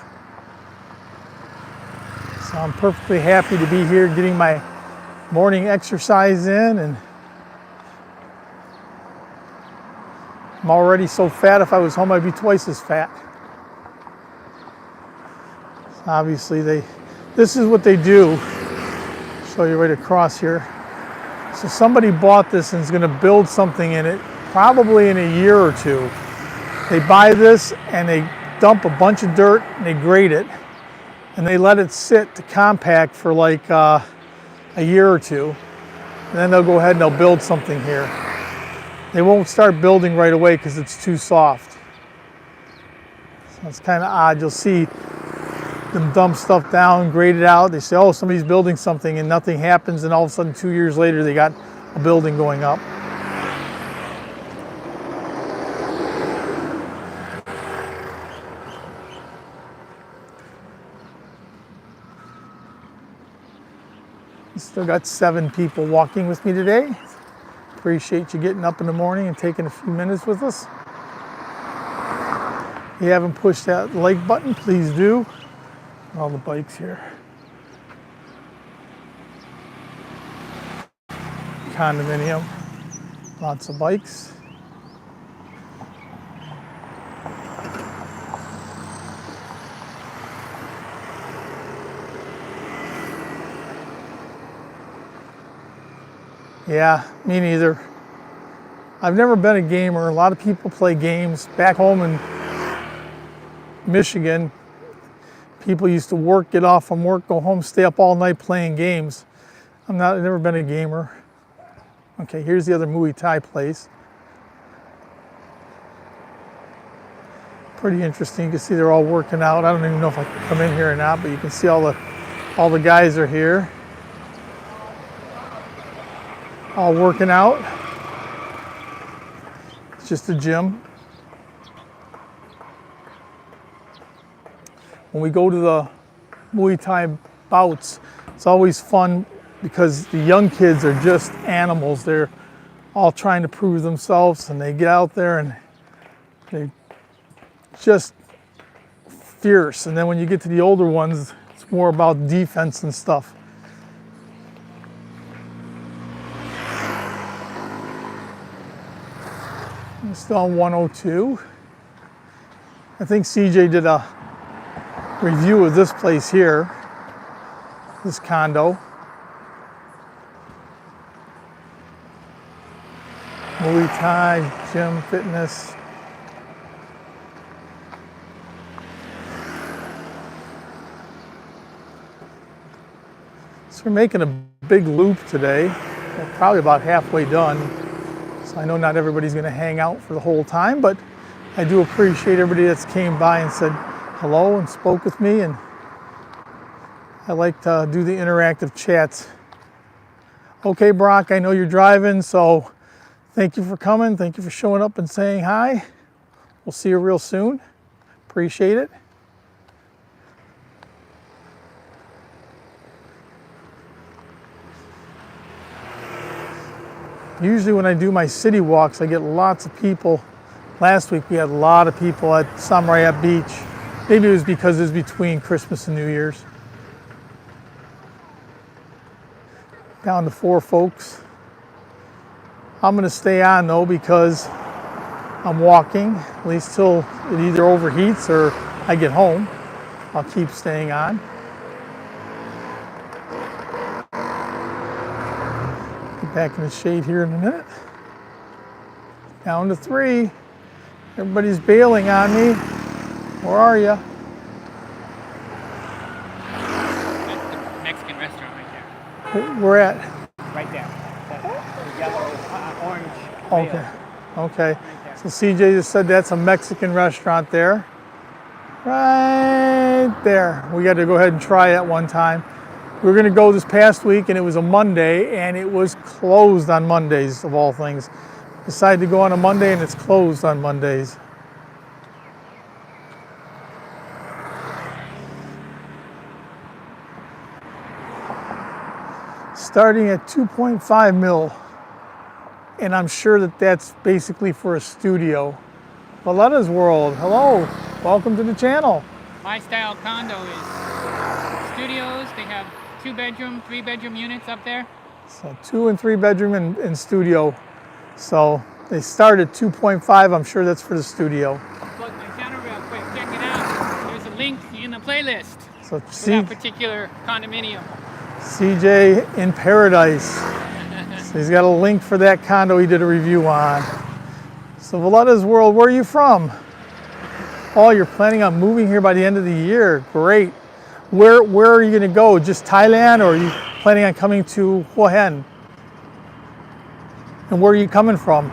Speaker 1: So I'm perfectly happy to be here getting my morning exercise in, and I'm already so fat. If I was home, I'd be twice as fat. So obviously this is what they do. I'll show you right across here. So somebody bought this and is going to build something in it, probably in a year or two. They buy this and they dump a bunch of dirt and they grade it, and they let it sit to compact for like a year or two. And then they'll go ahead and they'll build something here. They won't start building right away because it's too soft. So it's kind of odd. You'll see them dump stuff down, grade it out. They say, oh, somebody's building something, and nothing happens, and all of a sudden 2 years later they got a building going up. Still got 7 people walking with me today. Appreciate you getting up in the morning and taking a few minutes with us. If you haven't pushed that like button, please do. All the bikes here. Condominium. Lots of bikes. Yeah, me neither. I've never been a gamer. A lot of people play games. Back home in Michigan, people used to work, get off from work, go home, stay up all night playing games. I've never been a gamer. Okay, here's the other Muay Thai place. Pretty interesting. You can see they're all working out. I don't even know if I can come in here or not, but you can see all the guys are here. All working out. It's just a gym. When we go to the Muay Thai bouts, It's always fun because the young kids are just animals. They're all trying to prove themselves, and they get out there and they just fierce. And then when you get to the older ones, it's more about defense and stuff. I'm still on 102. I think CJ did a review of this place here, this condo. Muay Thai, gym, fitness. So we're making a big loop today. We're probably about halfway done. So I know not everybody's going to hang out for the whole time, but I do appreciate everybody that's came by and said hello and spoke with me, and I like to do the interactive chats. Okay, Brock, I know you're driving, so thank you for coming. Thank you for showing up and saying hi. We'll see you real soon. Appreciate it. Usually when I do my city walks, I get lots of people. Last week we had a lot of people at Samurai Beach. Maybe it was because it was between Christmas and New Year's. Down to 4 folks. I'm gonna stay on though because I'm walking, at least till it either overheats or I get home. I'll keep staying on. Get back in the shade here in a minute. Down to 3. Everybody's bailing on me. Where are you?
Speaker 2: That's the Mexican restaurant right there.
Speaker 1: Where at?
Speaker 2: Right there. The yellow, orange.
Speaker 1: Okay.
Speaker 2: rail.
Speaker 1: Okay.
Speaker 2: Right there.
Speaker 1: So CJ just said that's a Mexican restaurant there. Right there. We got to go ahead and try it one time. We were going to go this past week, and it was a Monday, and it was closed on Mondays, of all things. Decided to go on a Monday, and it's closed on Mondays. Starting at 2.5 mil, and I'm sure that that's basically for a studio. Valetta's World, hello, welcome to the channel.
Speaker 2: My style condo is studios. They have 2-bedroom, 3-bedroom units up there.
Speaker 1: So 2 and 3 bedroom and studio. So they start at 2.5, I'm sure that's for the studio.
Speaker 2: Plug my channel real quick, check it out. There's a link in the playlist
Speaker 1: So
Speaker 2: for that particular condominium.
Speaker 1: CJ in Paradise. So he's got a link for that condo he did a review on. So Valetta's World, where are you from? Oh, you're planning on moving here by the end of the year. Great. Where are you going to go? Just Thailand, or are you planning on coming to Hua Hin? And where are you coming from?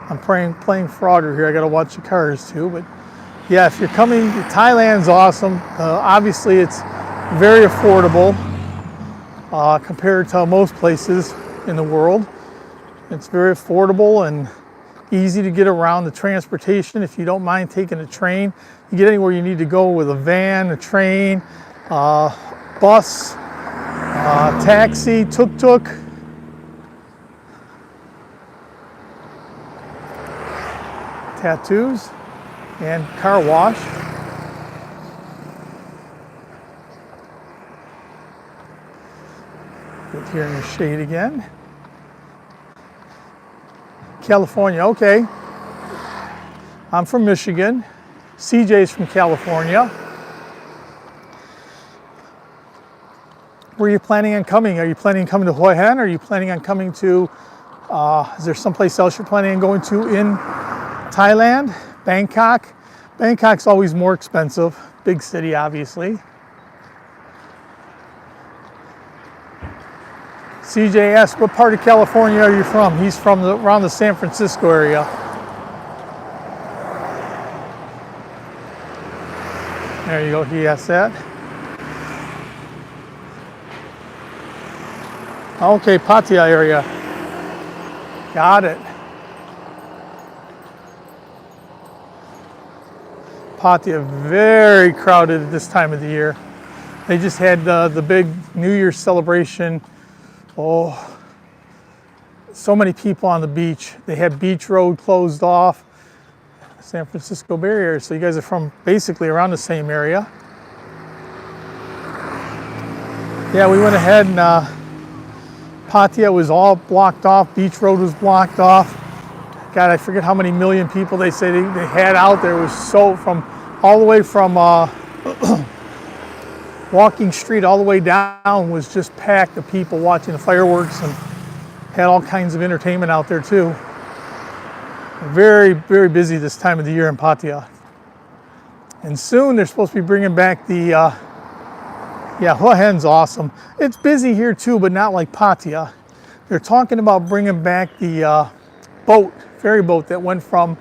Speaker 1: I'm playing Frogger here. I got to watch the cars too, but yeah, if you're coming, Thailand's awesome. Obviously, it's very affordable compared to most places in the world. It's very affordable and easy to get around. The transportation, if you don't mind taking a train, you get anywhere you need to go with a van, a train, bus, taxi, tuk-tuk. Tattoos and car wash. Get here in the shade again. California, okay. I'm from Michigan. CJ's from California. Where are you planning on coming? Are you planning on coming to Hua Hin? Or are you planning on coming to, is there someplace else you're planning on going to in Thailand? Bangkok? Bangkok's always more expensive. Big city, obviously. CJ asked, what part of California are you from? He's from around the San Francisco area. There you go, he asked that. Okay, Pattaya area. Got it. Pattaya, very crowded at this time of the year. They just had the big New Year's celebration. Oh, so many people on the beach. They had Beach Road closed off, San Francisco Bay Area. So you guys are from basically around the same area. Yeah, we went ahead and Pattaya was all blocked off. Beach Road was blocked off. God, I forget how many million people they say they had out there. It was so all the way from Walking Street all the way down was just packed of people watching the fireworks, and had all kinds of entertainment out there too. Very, very busy this time of the year in Pattaya. And soon they're supposed to be bringing back the, Hua Hin's awesome. It's busy here too, but not like Pattaya. They're talking about bringing back the ferry boat that went from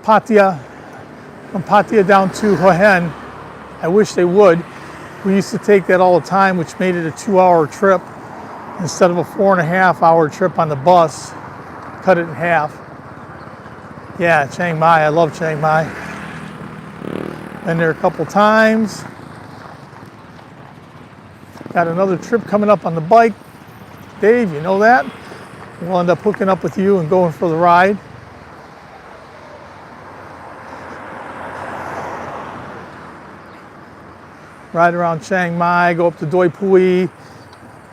Speaker 1: Pattaya down to Hua Hin. I wish they would. We used to take that all the time, which made it a 2-hour trip instead of a 4.5-hour trip on the bus. Cut it in half. Yeah, Chiang Mai. I love Chiang Mai. Been there a couple times. Got another trip coming up on the bike. Dave, you know that? We'll end up hooking up with you and going for the ride. Ride around Chiang Mai, go up to Doi Pui,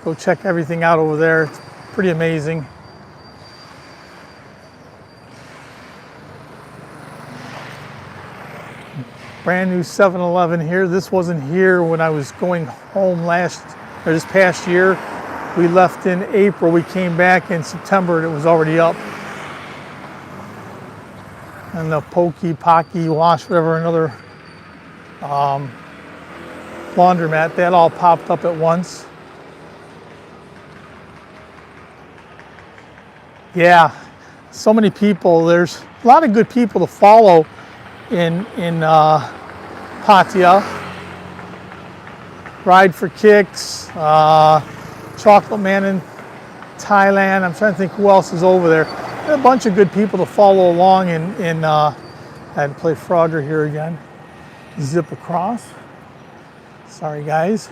Speaker 1: go check everything out over there. It's pretty amazing. Brand new 7-Eleven here. This wasn't here when I was going home this past year. We left in April. We came back in September and it was already up. And the Pocky, Wash, whatever, another laundromat, that all popped up at once. Yeah, so many people. There's a lot of good people to follow in Pattaya. Ride for Kicks, Chocolate Man in Thailand. I'm trying to think who else is over there. There's a bunch of good people to follow along I had to play Frogger here again. Zip across. Sorry, guys.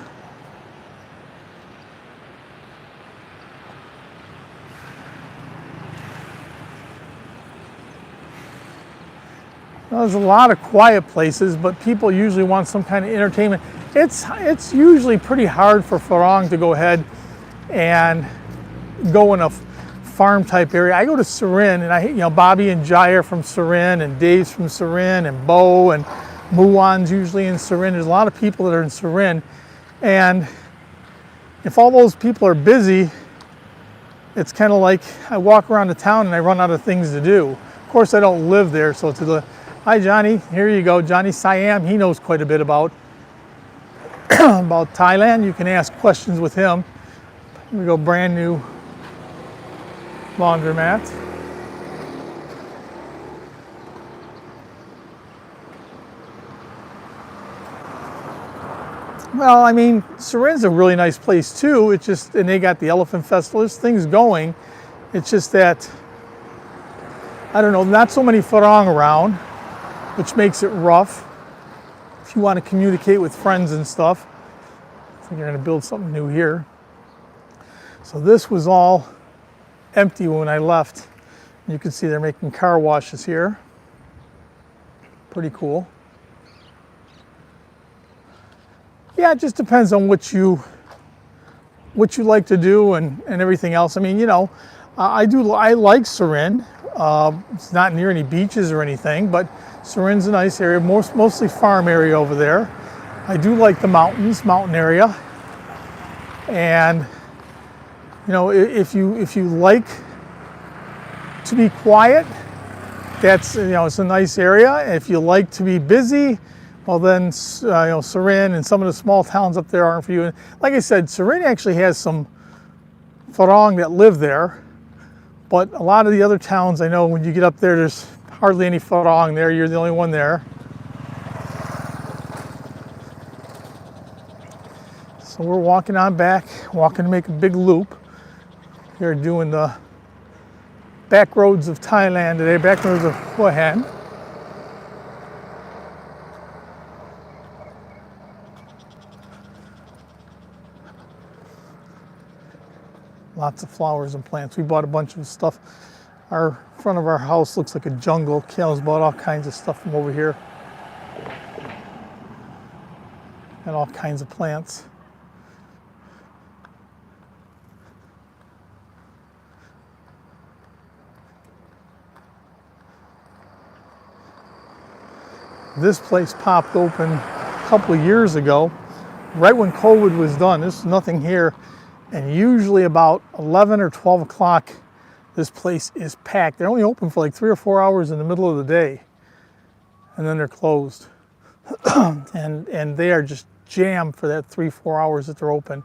Speaker 1: Well, there's a lot of quiet places, but people usually want some kind of entertainment. It's usually pretty hard for Farang to go ahead and go in a farm type area. I go to Surin, and Bobby and Jai are from Surin, and Dave's from Surin, and Bo and Muwan's usually in Surin. There's a lot of people that are in Surin, and if all those people are busy, it's kind of like I walk around the town and I run out of things to do. Of course, I don't live there, so hi Johnny, here you go. Johnny Siam, he knows quite a bit about Thailand. You can ask questions with him. Here we go, brand new laundromat. Well, I mean, Surin's a really nice place too. It's just, and they got the Elephant Festival. There's things going. It's just that, I don't know, not so many Farang around, which makes it rough if you want to communicate with friends and stuff. I think you're going to build something new here. So this was all empty when I left. You can see they're making car washes here. Pretty cool. Yeah, it just depends on what you like to do and everything else. I mean, I like Surin. It's not near any beaches or anything, but Surin's a nice area, mostly farm area over there. I do like the mountain area. And if you like to be quiet, that's it's a nice area. If you like to be busy, well then Surin and some of the small towns up there aren't for you. And like I said, Surin actually has some Farang that live there, but a lot of the other towns, I know when you get up there, there's hardly any Farang there. You're the only one there. So we're walking on back, walking to make a big loop. We're doing the back roads of Thailand today, back roads of Hua Hin. Lots of flowers and plants. We bought a bunch of stuff. Our front of our house looks like a jungle. Cal's bought all kinds of stuff from over here. And all kinds of plants. This place popped open a couple of years ago, right when COVID was done. There's nothing here. And usually about 11 or 12 o'clock, this place is packed. They're only open for like 3 or 4 hours in the middle of the day. And then they're closed. and they are just jammed for that 3-4 hours that they're open.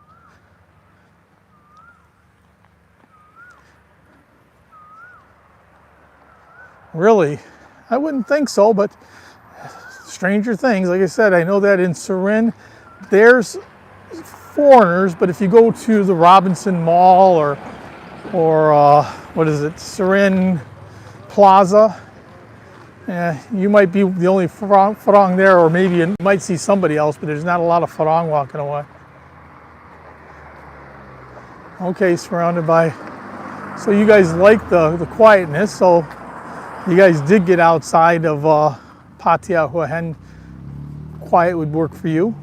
Speaker 1: Really? I wouldn't think so, but stranger things. Like I said, I know that in Surin, there's foreigners, but if you go to the Robinson Mall or what is it, Surin Plaza, you might be the only Farang there, or maybe you might see somebody else, but there's not a lot of Farang walking away. Okay, surrounded by, so you guys like the quietness, so you guys did get outside of Pattaya Hua Hin. Quiet would work for you.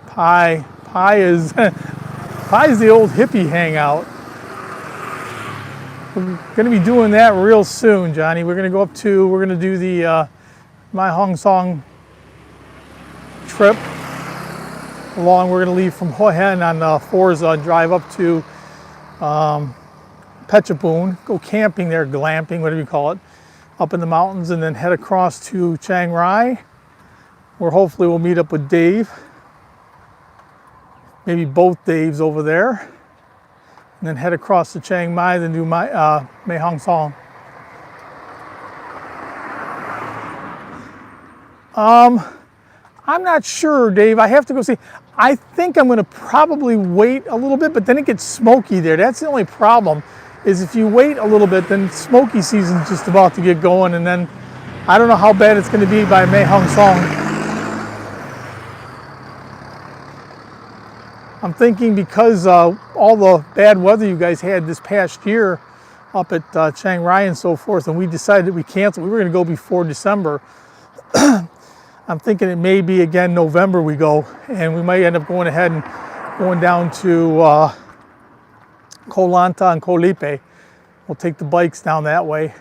Speaker 1: Pi is the old hippie hangout. We're going to be doing that real soon, Johnny. We're going to go up to, we're going to do the Mauihowey trip. We're going to leave from Hua Hin on Forza and drive up to Phetchabun, go camping there, glamping, whatever you call it, up in the mountains, and then head across to Chiang Rai, where hopefully we'll meet up with Dave. Maybe both Daves over there, and then head across to Chiang Mai, then do Mae Hong Son. I'm not sure, Dave. I have to go see. I think I'm going to probably wait a little bit, but then it gets smoky there. That's the only problem, is if you wait a little bit, then smoky season's just about to get going, and then I don't know how bad it's going to be by Mae Hong Son. I'm thinking because all the bad weather you guys had this past year up at Chiang Rai and so forth, and we decided that we canceled. We were going to go before December. I'm thinking it may be again November we go, and we might end up going ahead and going down to Koh Lanta and Koh Lipe. We'll take the bikes down that way.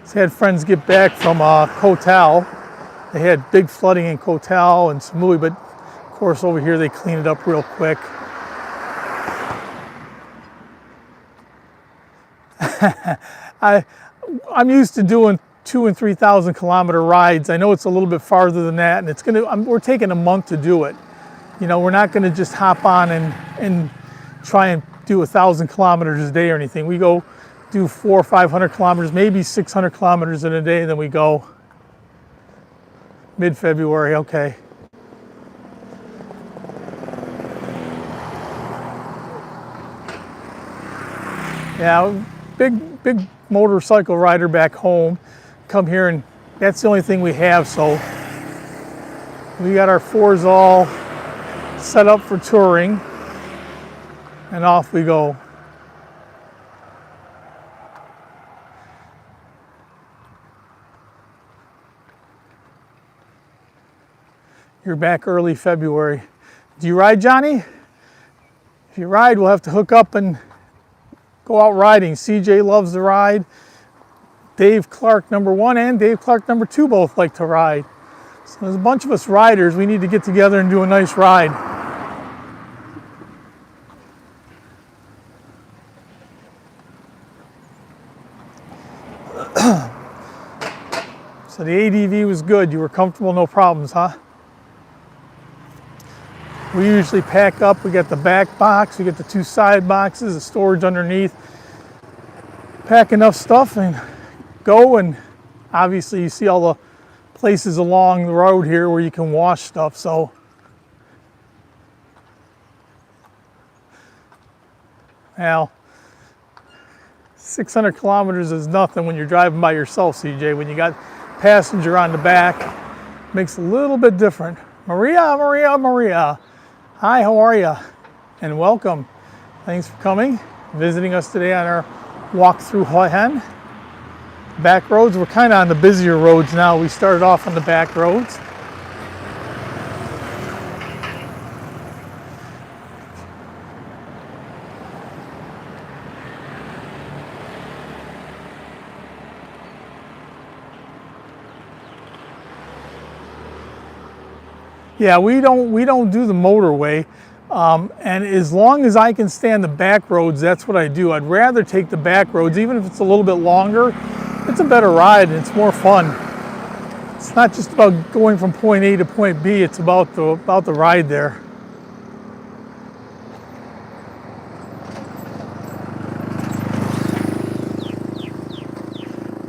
Speaker 1: So I had friends get back from Koh Tao. They had big flooding in Koh Tao and Samui, but of course over here they clean it up real quick. I'm used to doing 2,000 and 3,000 kilometer rides. I know it's a little bit farther than that, and we're taking a month to do it. You know, we're not going to just hop on and try and do 1,000 kilometers a day or anything. We go do 400 or 500 kilometers, maybe 600 kilometers in a day, and then we go. Mid-February, okay. Yeah, big motorcycle rider back home. Come here and that's the only thing we have, so we got our fours all set up for touring, and off we go. You're back early February. Do you ride, Johnny? If you ride, we'll have to hook up and go out riding. CJ loves to ride. Dave Clark #1 and Dave Clark #2 both like to ride. So there's a bunch of us riders. We need to get together and do a nice ride. So the ADV was good. You were comfortable, no problems, huh? We usually pack up. We got the back box, we got the 2 side boxes, the storage underneath. Pack enough stuff and go, and obviously you see all the places along the road here where you can wash stuff, so Well, 600 kilometers is nothing when you're driving by yourself, CJ. When you got passenger on the back, makes a little bit different. Maria, Maria, Maria. Hi, how are you? And welcome. Thanks for coming, visiting us today on our walk through Hua Hin. Back roads, we're kind of on the busier roads now. We started off on the back roads. Yeah, we don't do the motorway, and as long as I can stand the back roads, that's what I do. I'd rather take the back roads, even if it's a little bit longer. It's a better ride and it's more fun. It's not just about going from point A to point B. It's about the ride there.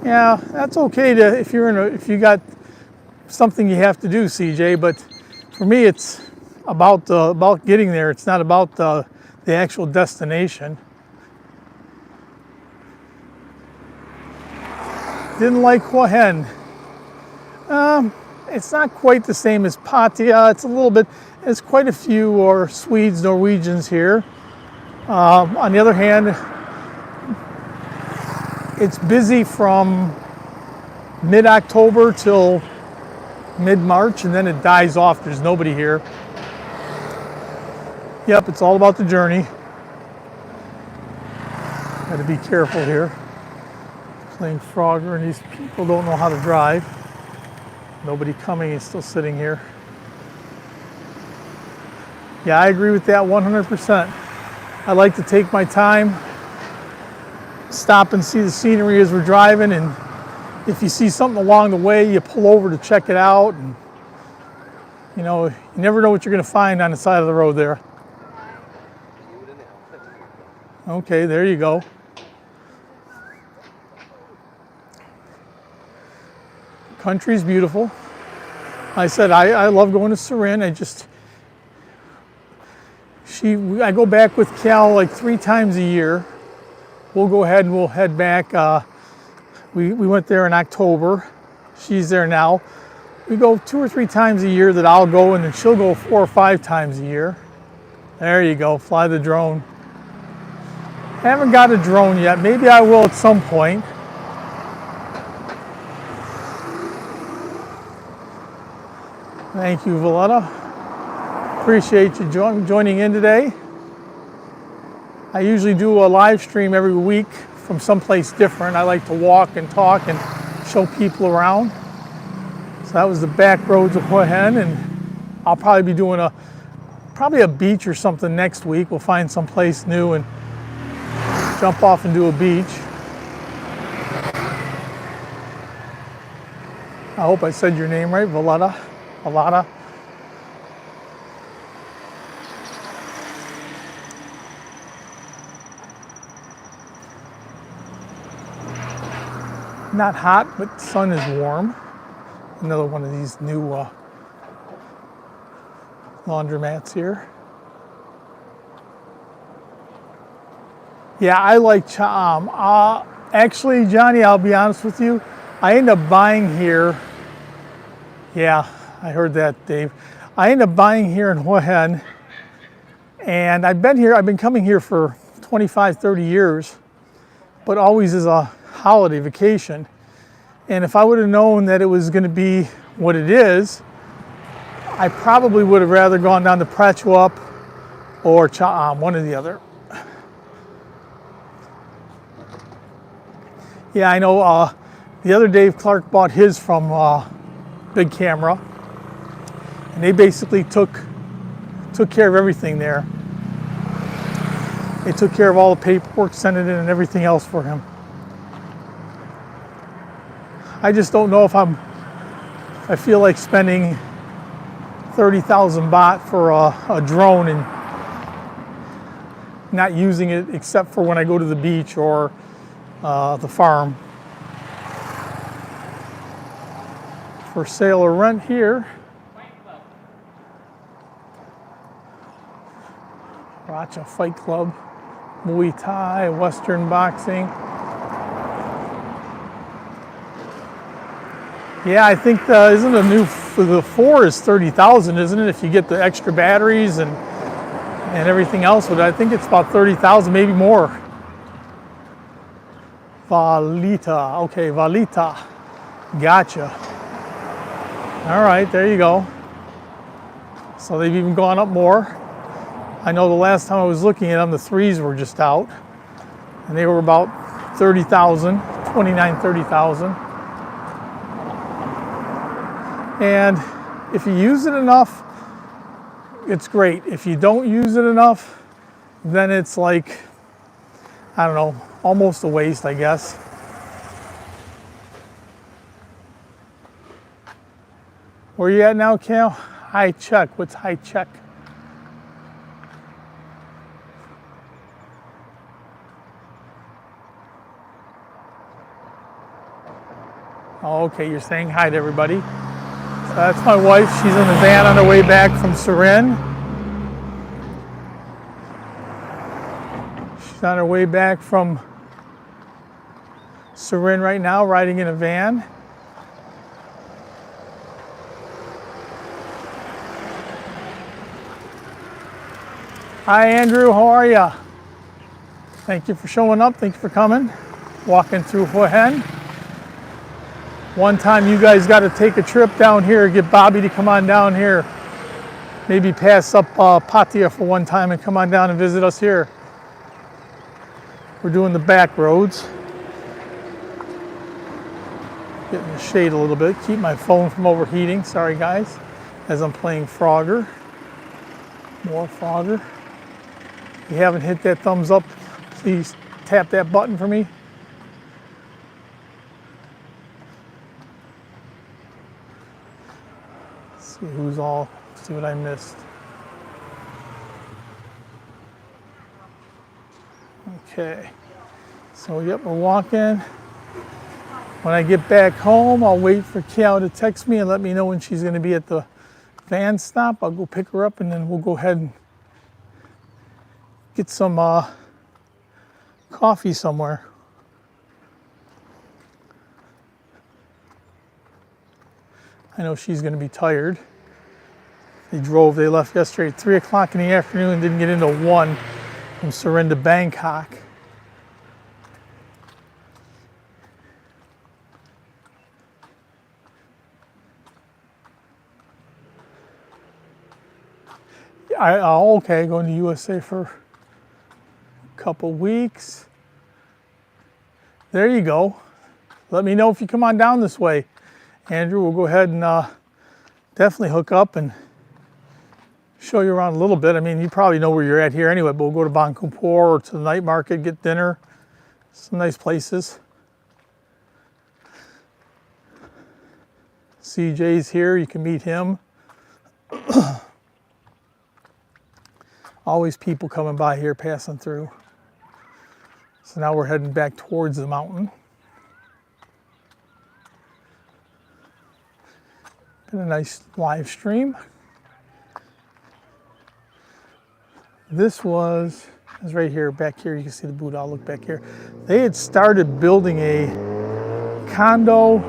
Speaker 1: Yeah, that's okay to if you got something you have to do, CJ, but for me, it's about getting there. It's not about the actual destination. Didn't like Hua Hin. It's not quite the same as Pattaya. It's a little bit. There's quite a few Swedes, Norwegians here. On the other hand, it's busy from mid-October till mid-March, and then it dies off. There's nobody here. Yep, it's all about the journey. Got to be careful here. Playing Frogger, and these people don't know how to drive. Nobody coming, he's still sitting here. Yeah, I agree with that 100%. I like to take my time, stop and see the scenery as we're driving, and if you see something along the way, you pull over to check it out. And you know, you never know what you're going to find on the side of the road there. Okay, there you go. Country's beautiful. I said I love going to Surin. I go back with Cal like 3 times a year. We'll go ahead and we'll head back. We went there in October. She's there now. We go 2 or 3 times a year that I'll go, and then she'll go 4 or 5 times a year. There you go, fly the drone. Haven't got a drone yet. Maybe I will at some point. Thank you, Valletta. Appreciate you joining in today. I usually do a live stream every week from someplace different. I like to walk and talk and show people around. So that was the back roads of Hua Hin, and I'll probably be doing a beach or something next week. We'll find some place new and jump off and do a beach. I hope I said your name right, Valletta. Valletta. Not hot, but the sun is warm. Another one of these new laundromats here. Yeah, I like Cha'am. Actually, Johnny, I'll be honest with you. I ended up buying here. Yeah, I heard that, Dave. I ended up buying here in Hua Hin, and I've been coming here for 25, 30 years, but always as a holiday vacation. And if I would have known that it was going to be what it is, I probably would have rather gone down to Prachuap or Cha'am, one or the other. Yeah, I know. The other Dave Clark bought his from Big Camera, and they basically took care of everything there. They took care of all the paperwork, sent it in, and everything else for him. I just don't know if I feel like spending 30,000 baht for a drone and not using it except for when I go to the beach or the farm. For sale or rent here. Racha Fight Club. Muay Thai, Western boxing. Yeah, I think isn't the new the 4 is 30,000, isn't it? If you get the extra batteries and everything else, but I think it's about 30,000, maybe more. Valita, okay, Valita, gotcha. All right, there you go. So they've even gone up more. I know the last time I was looking at them, the 3s were just out, and they were about 30,000, 29, 30,000. And if you use it enough, it's great. If you don't use it enough, then it's like, I don't know, almost a waste, I guess. Where you at now, Cal? High check. What's high check? Oh, okay, you're saying hi to everybody. So that's my wife. She's in the van on her way back from Surin. She's on her way back from Surin right now, riding in a van. Hi, Andrew. How are you? Thank you for showing up. Thank you for coming. Walking through Hua Hin. One time you guys got to take a trip down here, get Bobby to come on down here. Maybe pass up Pattaya for one time and come on down and visit us here. We're doing the back roads. Getting the shade a little bit, keep my phone from overheating. Sorry guys, as I'm playing Frogger. More Frogger. If you haven't hit that thumbs up, please tap that button for me. See who's all, see what I missed. Okay, so yep, we're walking. When I get back home, I'll wait for Cal to text me and let me know when she's going to be at the van stop. I'll go pick her up and then we'll go ahead and get some coffee somewhere. I know she's going to be tired. They left yesterday at 3 o'clock in the afternoon and didn't get into 1 from Surin to Bangkok. Okay, going to USA for a couple weeks. There you go. Let me know if you come on down this way. Andrew, we'll go ahead and definitely hook up and show you around a little bit. I mean, you probably know where you're at here anyway, but we'll go to Bangkokpor or to the night market, get dinner. Some nice places. CJ's here, you can meet him. Always people coming by here, passing through. So now we're heading back towards the mountain. Been a nice live stream. This was right here, back here, you can see the Buddha. I'll look back here. They had started building a condo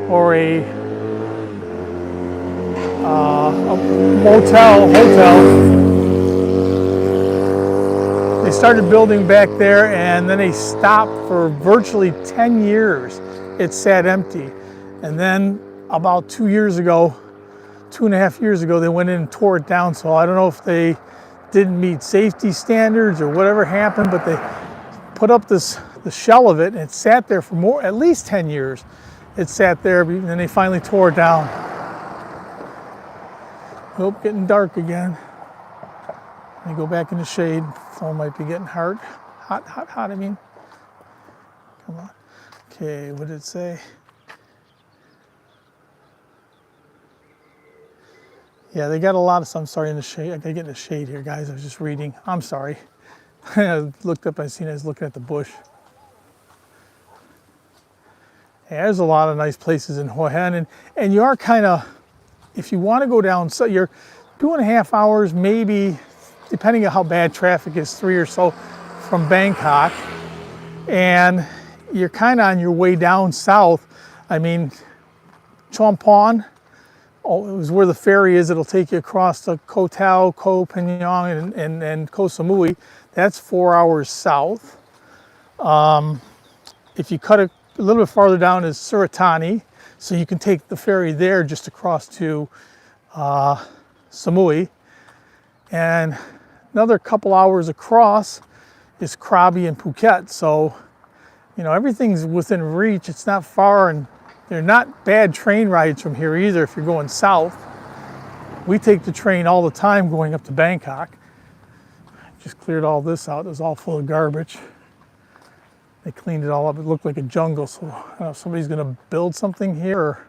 Speaker 1: or a hotel. They started building back there and then they stopped for virtually 10 years. It sat empty. And then about 2 years ago, 2.5 years ago, they went in and tore it down. So I don't know if they didn't meet safety standards or whatever happened, but they put up the shell of it and it sat there for at least 10 years. It sat there and then they finally tore it down. Nope, getting dark again. Let me go back in the shade. Phone might be getting hot. Hot, I mean. Come on. Okay, what did it say? Yeah, they got a lot of stuff. I'm sorry, in the shade. I gotta get in the shade here, guys. I was just reading. I'm sorry. I looked up, I seen I was looking at the bush. Yeah, there's a lot of nice places in Hua Hin, and you are kind of, if you want to go down, so you're 2.5 hours, maybe, depending on how bad traffic is, 3 or so, from Bangkok, and you're kind of on your way down south. I mean, Chompon, oh, it was where the ferry is. It'll take you across to Koh Tao, Koh Phangan, and Koh Samui. That's 4 hours south. If you cut it a little bit farther down is Suratani, so you can take the ferry there just across to Samui. And another couple hours across is Krabi and Phuket. So, you know, everything's within reach. It's not far, and they're not bad train rides from here either if you're going south. We take the train all the time going up to Bangkok. Just cleared all this out. It was all full of garbage. They cleaned it all up. It looked like a jungle, so I don't know if somebody's going to build something here.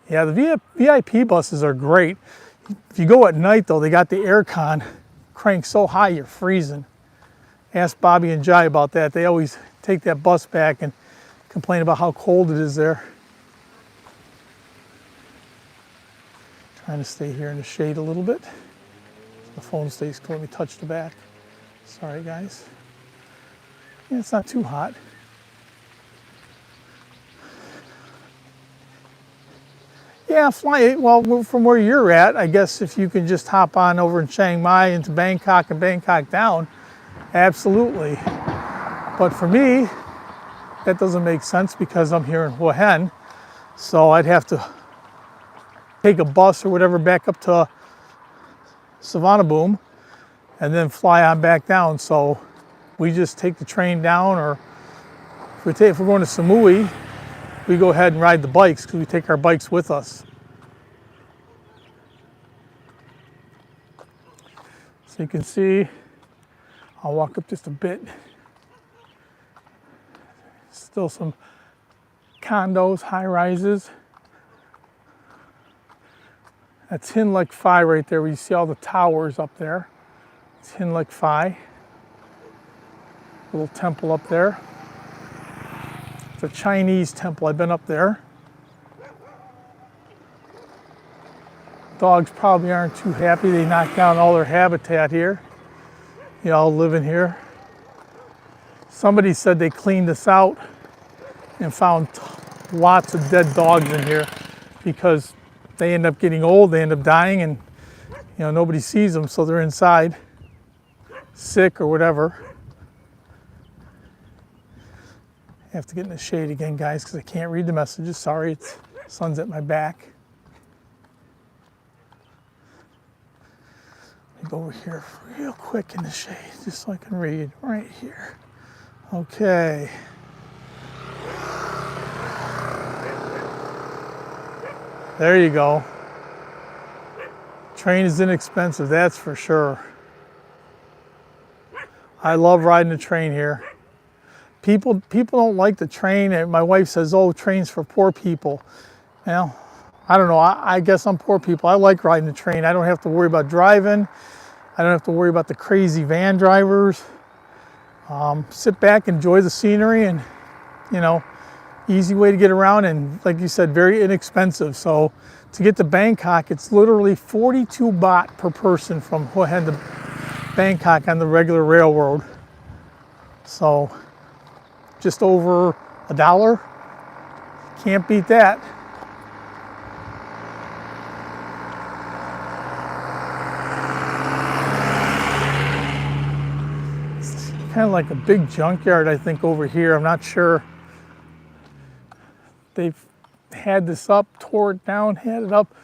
Speaker 1: Yeah, the VIP buses are great. If you go at night, though, they got the aircon cranked so high you're freezing. Ask Bobby and Jai about that. They always take that bus back and complain about how cold it is there. Trying to stay here in the shade a little bit. The phone stays cool. Let me touch the back. Sorry, guys. Yeah, it's not too hot. Yeah, well, from where you're at, I guess if you can just hop on over in Chiang Mai into Bangkok and Bangkok down, absolutely. But for me, that doesn't make sense because I'm here in Hua Hin, so I'd have to take a bus or whatever back up to Savannahboom and then fly on back down. So we just take the train down, or if we're going to Samui, we go ahead and ride the bikes because we take our bikes with us. So you can see, I'll walk up just a bit. Still some condos, high rises. That's Hin Lek Phai right there, where you see all the towers up there. It's Hin Lek Phai. Little temple up there. It's a Chinese temple. I've been up there. Dogs probably aren't too happy. They knocked down all their habitat here. You all living here. Somebody said they cleaned this out and found lots of dead dogs in here because they end up getting old, they end up dying, and you know, nobody sees them, so they're inside, sick or whatever. I have to get in the shade again, guys, because I can't read the messages. Sorry, the sun's at my back. Let me go over here real quick in the shade, just so I can read right here. Okay. There you go. Train is inexpensive, that's for sure. I love riding the train here. People don't like the train, and my wife says, oh, train's for poor people. Well, I don't know, I guess I'm poor people. I like riding the train. I don't have to worry about driving. I don't have to worry about the crazy van drivers. Sit back, enjoy the scenery, and you know, easy way to get around, and like you said, very inexpensive. So to get to Bangkok, it's literally 42 baht per person from Hua Hin to Bangkok on the regular railroad. So just over $1. Can't beat that. It's kind of like a big junkyard, I think, over here. I'm not sure. They've had this up, tore it down, had it up.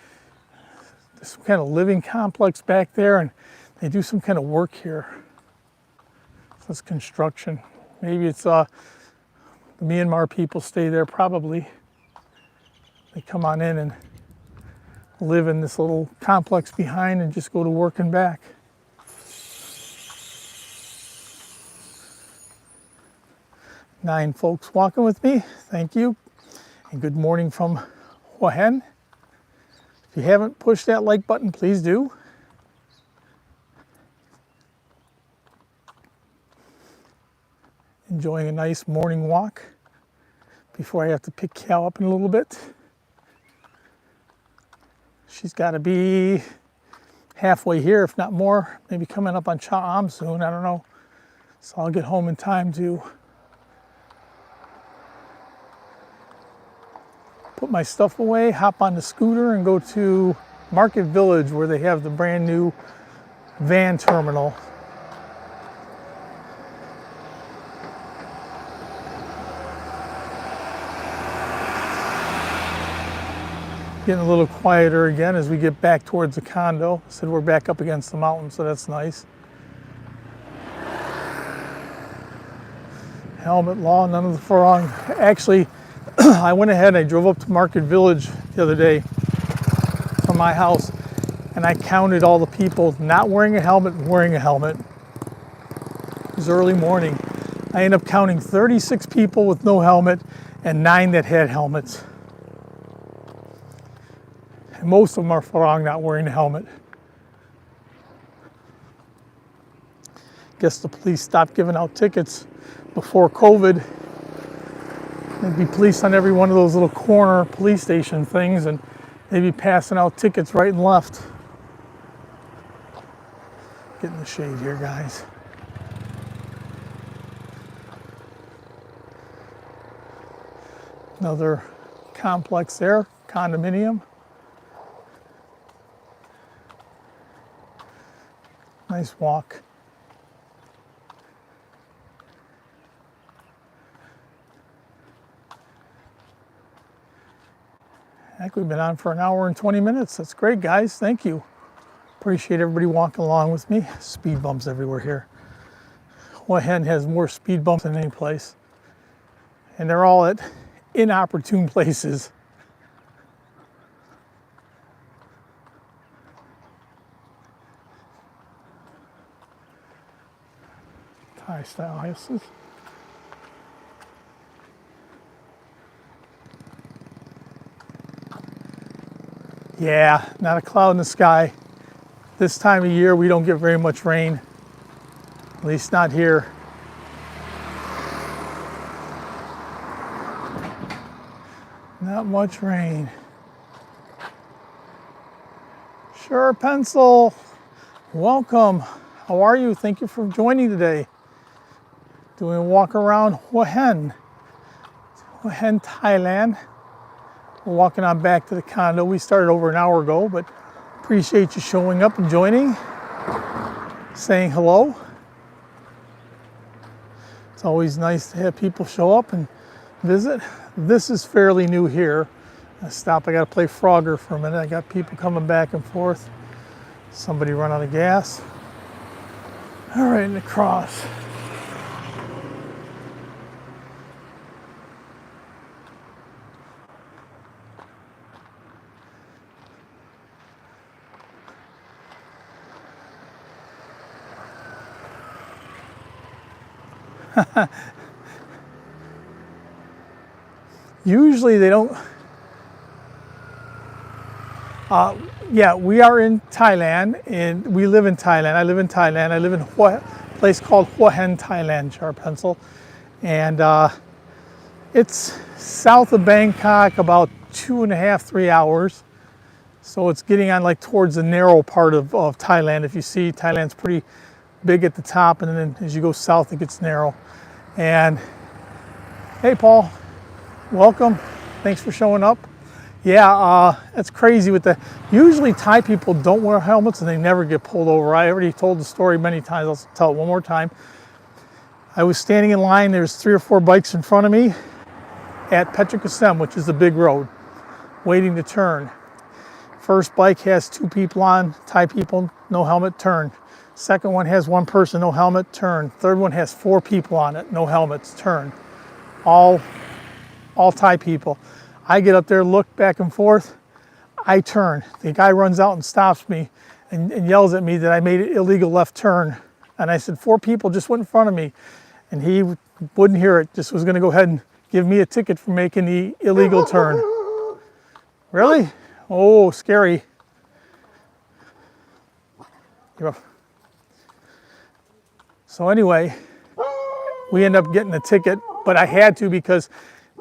Speaker 1: There's some kind of living complex back there, and they do some kind of work here. So it's construction. Maybe it's the Myanmar people stay there, probably. They come on in and live in this little complex behind and just go to work and back. Nine folks walking with me, thank you. And good morning from Hua Hin. If you haven't pushed that like button, please do. Enjoying a nice morning walk before I have to pick Cal up in a little bit. She's got to be halfway here, if not more. Maybe coming up on Cha Am soon, I don't know. So I'll get home in time to put my stuff away, hop on the scooter, and go to Market Village where they have the brand new van terminal. Getting a little quieter again as we get back towards the condo. Said we're back up against the mountain, so that's nice. Helmet law, none of the furlong. Actually, I went ahead and I drove up to Market Village the other day from my house, and I counted all the people not wearing a helmet and wearing a helmet. It was early morning. I ended up counting 36 people with no helmet and 9 that had helmets. And most of them are furlong not wearing a helmet. Guess the police stopped giving out tickets before COVID. There'd be police on every one of those little corner police station things, and they'd be passing out tickets right and left. Get in the shade here, guys. Another complex there, condominium. Nice walk. Heck, we've been on for an hour and 20 minutes. That's great, guys. Thank you. Appreciate everybody walking along with me. Speed bumps everywhere here. Hua Hin has more speed bumps than any place. And they're all at inopportune places. Thai style houses. Yeah, not a cloud in the sky. This time of year we don't get very much rain. At least not here. Not much rain. Sure, Pencil. Welcome. How are you? Thank you for joining today. Doing a walk around Hua Hin Thailand. We're walking on back to the condo. We started over an hour ago, but appreciate you showing up and joining, saying hello. It's always nice to have people show up and visit. This is fairly new here. I stopped, I gotta play Frogger for a minute. I got people coming back and forth. Somebody run out of gas. All right, and across. Usually they don't. Yeah, we are in Thailand, and we live in Thailand. I live in Thailand. I live in a place called Hua Hin Thailand, Sharp Pencil, and it's south of Bangkok, about 2.5, 3 hours. So it's getting on like towards the narrow part of Thailand. If you see, Thailand's pretty big at the top, and then as you go south, it gets narrow. And hey, Paul, welcome. Thanks for showing up. Yeah, that's crazy with the, usually Thai people don't wear helmets and they never get pulled over. I already told the story many times. I'll tell it one more time. I was standing in line. There's 3 or 4 bikes in front of me at Petrokasem, which is the big road, waiting to turn. First bike has 2 people on, Thai people, no helmet, turn. Second one has 1 person, no helmet, turn. Third one has 4 people on it, no helmets, turn. All Thai people. I get up there, look back and forth, I turn. The guy runs out and stops me and yells at me that I made an illegal left turn. And I said, 4 people just went in front of me. And he wouldn't hear it, just was gonna go ahead and give me a ticket for making the illegal turn. Really? Oh, scary. So anyway, we end up getting a ticket, but I had to because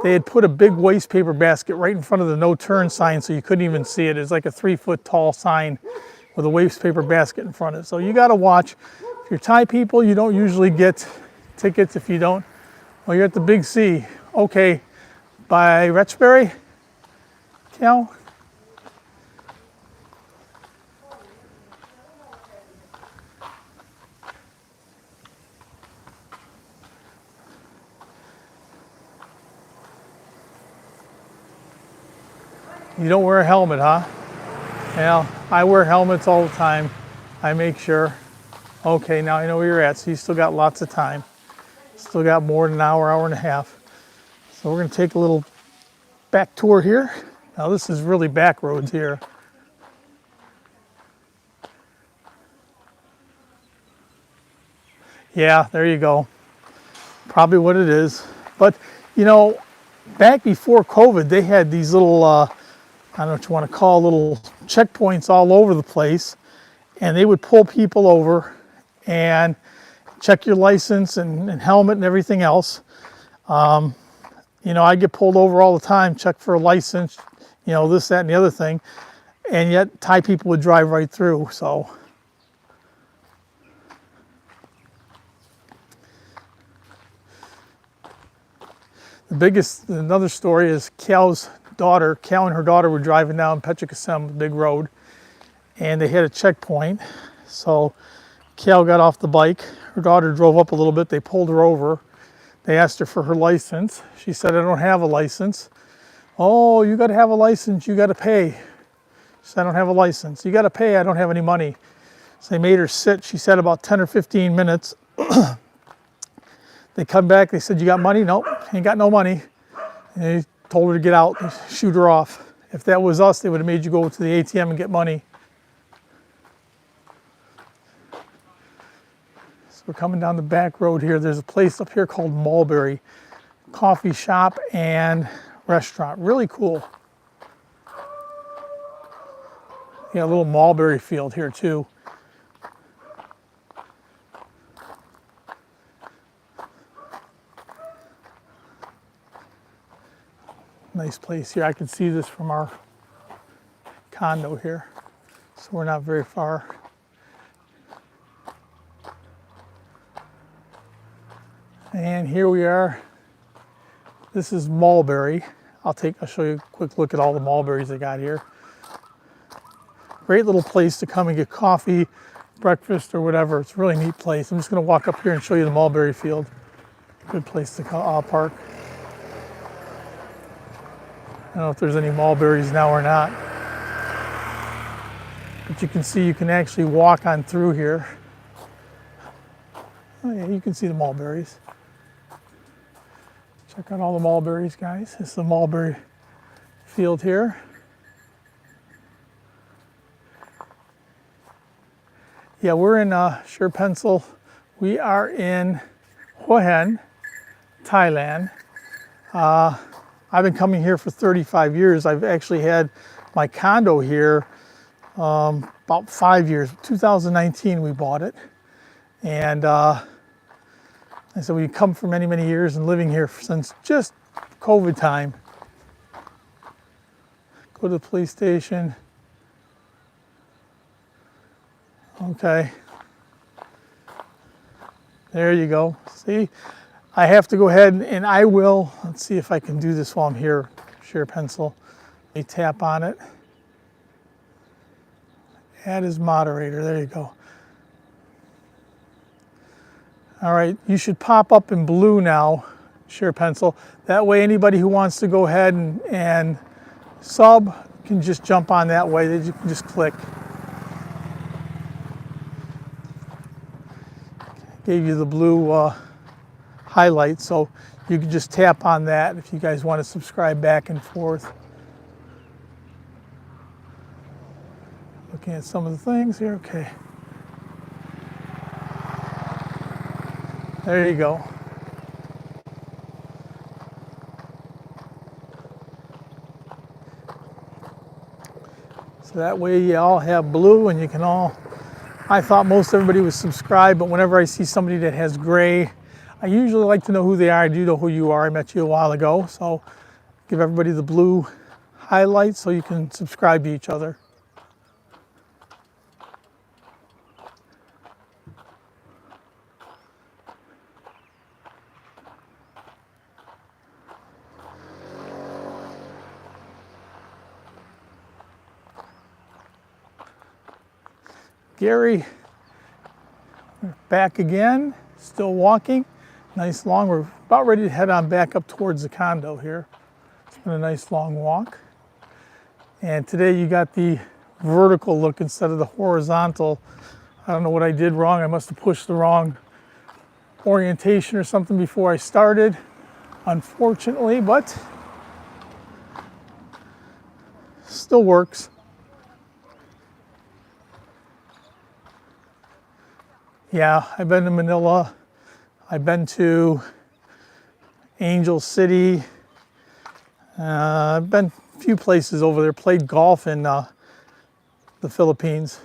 Speaker 1: they had put a big waste paper basket right in front of the no turn sign, so you couldn't even see it. It's like a 3-foot tall sign, with a waste paper basket in front of it. So you got to watch. If you're Thai people, you don't usually get tickets if you don't. Well, you're at the Big C. Okay, by Retsbury, Cal? You don't wear a helmet, huh? Well, I wear helmets all the time. I make sure. Okay, now I know where you're at, so you still got lots of time. Still got more than an hour, hour and a half. So we're gonna take a little back tour here. Now this is really back roads here. Yeah, there you go. Probably what it is. But you know, back before COVID, they had these little, I don't know what you want to call, little checkpoints all over the place. And they would pull people over and check your license and helmet and everything else. You know, I get pulled over all the time, check for a license, you know, this, that, and the other thing. And yet Thai people would drive right through, so. Another story is Cal's daughter. Cal and her daughter were driving down Petrikasem, the big road, and they hit a checkpoint. So Cal got off the bike. Her daughter drove up a little bit. They pulled her over. They asked her for her license. She said, I don't have a license. Oh, you got to have a license. You got to pay. She said, I don't have a license. You got to pay. I don't have any money. So they made her sit. She said about 10 or 15 minutes. They come back. They said, you got money? Nope, ain't got no money. And they told her to get out and shoot her off. If that was us, they would have made you go to the ATM and get money. So we're coming down the back road here. There's a place up here called Mulberry. Coffee shop and restaurant. Really cool. Yeah, a little mulberry field here too. Nice place here. I can see this from our condo here. So we're not very far. And here we are. This is mulberry. I'll show you a quick look at all the mulberries they got here. Great little place to come and get coffee, breakfast, or whatever. It's a really neat place. I'm just going to walk up here and show you the mulberry field. Good place to park. I don't know if there's any mulberries now or not. But you can see you can actually walk on through here. Oh yeah, you can see the mulberries. Check out all the mulberries, guys. This is the mulberry field here. Yeah, we're in Shire Pencil. We are in Hua Hin, Thailand. I've been coming here for 35 years. I've actually had my condo here about 5 years. 2019 we bought it. And so we come for many, many years and living here since just COVID time. Go to the police station. Okay. There you go. See? I have to go ahead and I will, let's see if I can do this while I'm here, Share Pencil. Let me tap on it. Add as moderator, there you go. All right, you should pop up in blue now, Share Pencil. That way anybody who wants to go ahead and sub can just jump on that way. They can just click. Gave you the blue highlight, so you can just tap on that if you guys want to subscribe back and forth. Looking at some of the things here, okay. There you go. So that way you all have blue and you can all, I thought most everybody was subscribed, but whenever I see somebody that has gray, I usually like to know who they are. I do know who you are. I met you a while ago. So give everybody the blue highlight so you can subscribe to each other. Gary. We're back again, still walking. Nice long, we're about ready to head on back up towards the condo here. It's been a nice long walk. And today you got the vertical look instead of the horizontal. I don't know what I did wrong. I must have pushed the wrong orientation or something before I started, unfortunately, but still works. Yeah, I've been to Manila. I've been to Angel City. I've been a few places over there, played golf in the Philippines.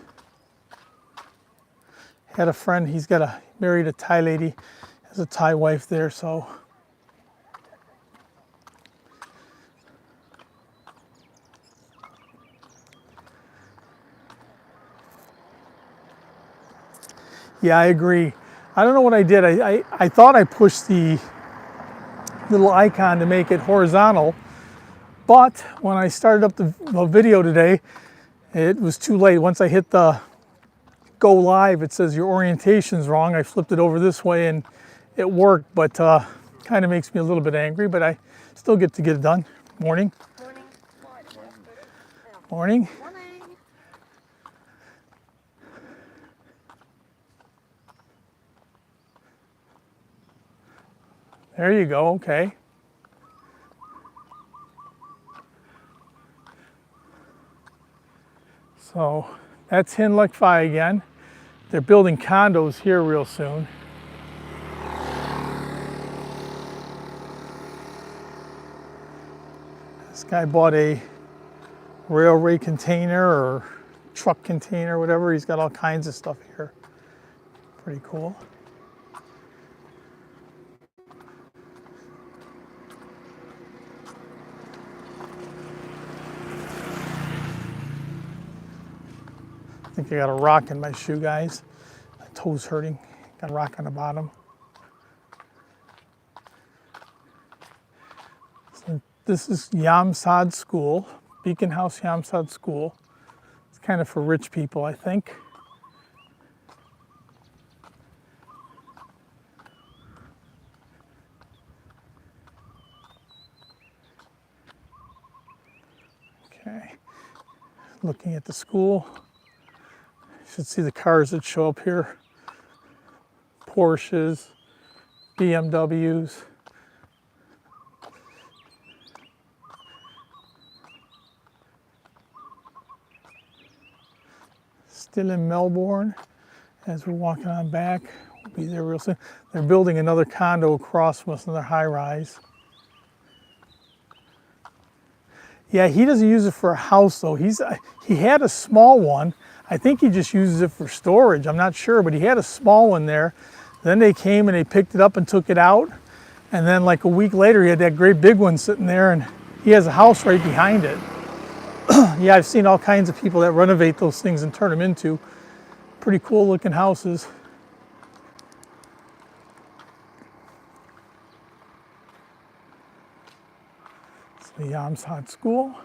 Speaker 1: Had a friend, married a Thai lady, has a Thai wife there, so. Yeah, I agree. I don't know what I did. I thought I pushed the little icon to make it horizontal, but when I started up the video today, it was too late. Once I hit the go live, it says your orientation's wrong. I flipped it over this way and it worked, but kind of makes me a little bit angry, but I still get to get it done. Morning.
Speaker 3: Morning.
Speaker 1: Morning.
Speaker 3: Morning.
Speaker 1: There you go, okay. So that's Hin Thailand again. They're building condos here real soon. This guy bought a railway container or truck container, whatever. He's got all kinds of stuff here. Pretty cool. I think I got a rock in my shoe, guys. My toe's hurting. Got a rock on the bottom. So this is Yamsad School, Beacon House Yamsad School. It's kind of for rich people, I think. Okay, looking at the school. You should see the cars that show up here. Porsches, BMWs. Still in Melbourne as we're walking on back. We'll be there real soon. They're building another condo across from us, another high rise. Yeah, he doesn't use it for a house though. He had a small one. I think he just uses it for storage. I'm not sure, but he had a small one there. Then they came and they picked it up and took it out. And then like a week later, he had that great big one sitting there and he has a house right behind it. Yeah, I've seen all kinds of people that renovate those things and turn them into pretty cool looking houses. It's the Yamsad School.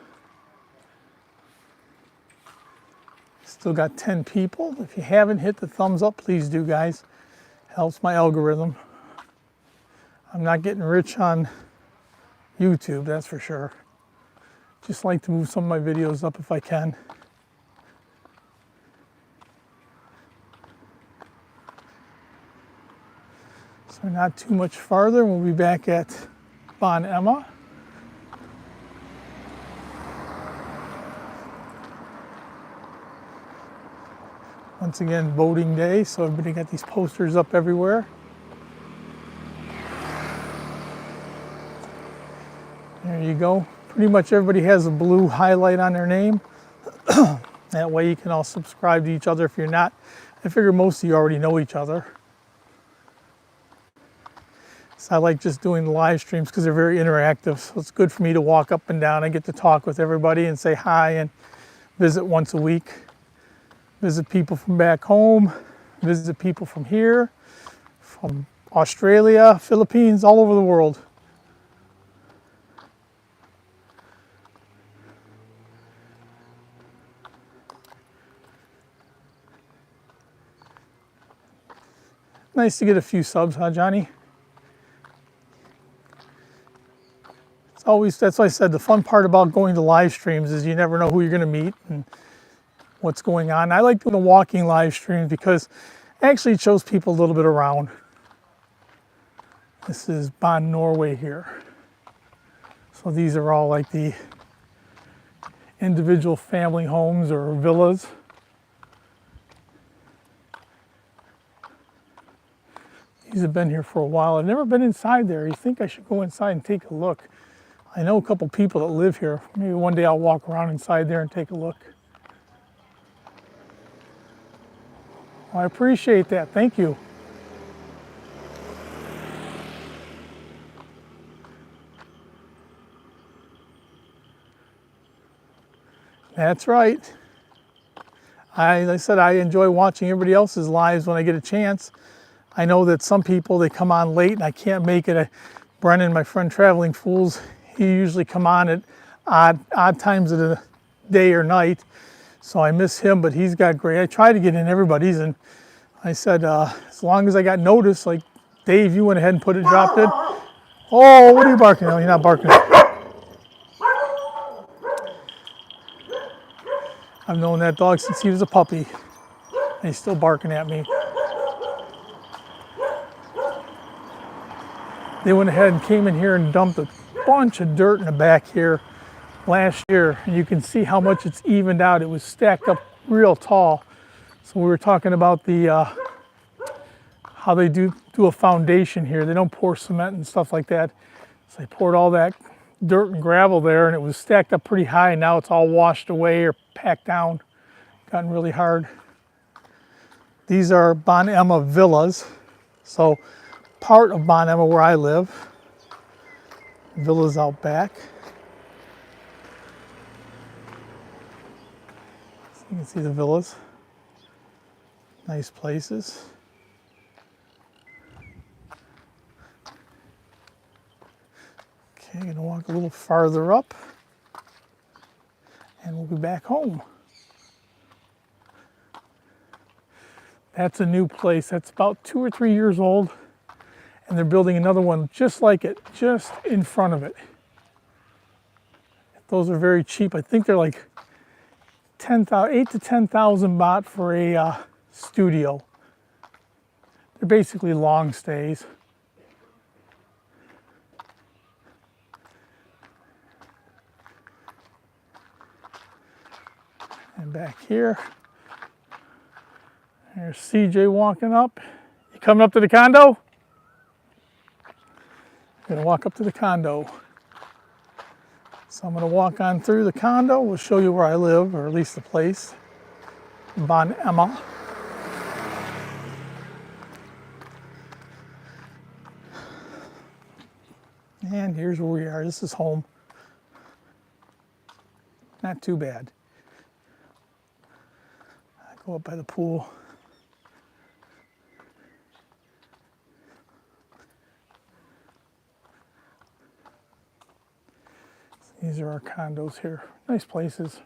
Speaker 1: Still got 10 people. If you haven't hit the thumbs up, please do, guys. Helps my algorithm. I'm not getting rich on YouTube, that's for sure. Just like to move some of my videos up if I can. So not too much farther. We'll be back at Bon Emma. Once again, voting day, so everybody got these posters up everywhere. There you go. Pretty much everybody has a blue highlight on their name. That way you can all subscribe to each other if you're not. I figure most of you already know each other. So I like just doing the live streams because they're very interactive. So it's good for me to walk up and down. I get to talk with everybody and say hi and visit once a week. Visit people from back home, visit people from here, from Australia, Philippines, all over the world. Nice to get a few subs, huh, Johnny? It's always, that's why I said the fun part about going to live streams is you never know who you're going to meet and what's going on. I like doing the walking live streams because actually it shows people a little bit around. This is Bon Norway here. So these are all like the individual family homes or villas. These have been here for a while. I've never been inside there. You think I should go inside and take a look. I know a couple people that live here. Maybe one day I'll walk around inside there and take a look. Well, I appreciate that. Thank you. That's right. As I said, I enjoy watching everybody else's lives when I get a chance. I know that some people, they come on late and I can't make it. Brennan, my friend Traveling Fools, he usually come on at odd times of the day or night. So I miss him, but he's got great. I try to get in everybody's, and I said, as long as I got notice, like Dave, you went ahead and dropped it. Oh, what are you barking? No, you're not barking. I've known that dog since he was a puppy, and he's still barking at me. They went ahead and came in here and dumped a bunch of dirt in the back here last year, and you can see how much it's evened out. It was stacked up real tall. So we were talking about the how they do a foundation here. They don't pour cement and stuff like that. So they poured all that dirt and gravel there, and it was stacked up pretty high, and now it's all washed away or packed down, gotten really hard. These are Bon Emma villas. So part of Bon Emma where I live. Villas out back. So you can see the villas. Nice places. Okay, I'm gonna walk a little farther up and we'll be back home. That's a new place. That's about 2 or 3 years old. And they're building another one just like it, just in front of it. Those are very cheap. I think they're like 8 to 10,000 baht for a studio. They're basically long stays. And back here, there's CJ walking up. You coming up to the condo? I'm gonna walk up to the condo. So I'm gonna walk on through the condo. We'll show you where I live, or at least the place. Bon Emma. And here's where we are. This is home. Not too bad. I go up by the pool. These are our condos here. Nice places.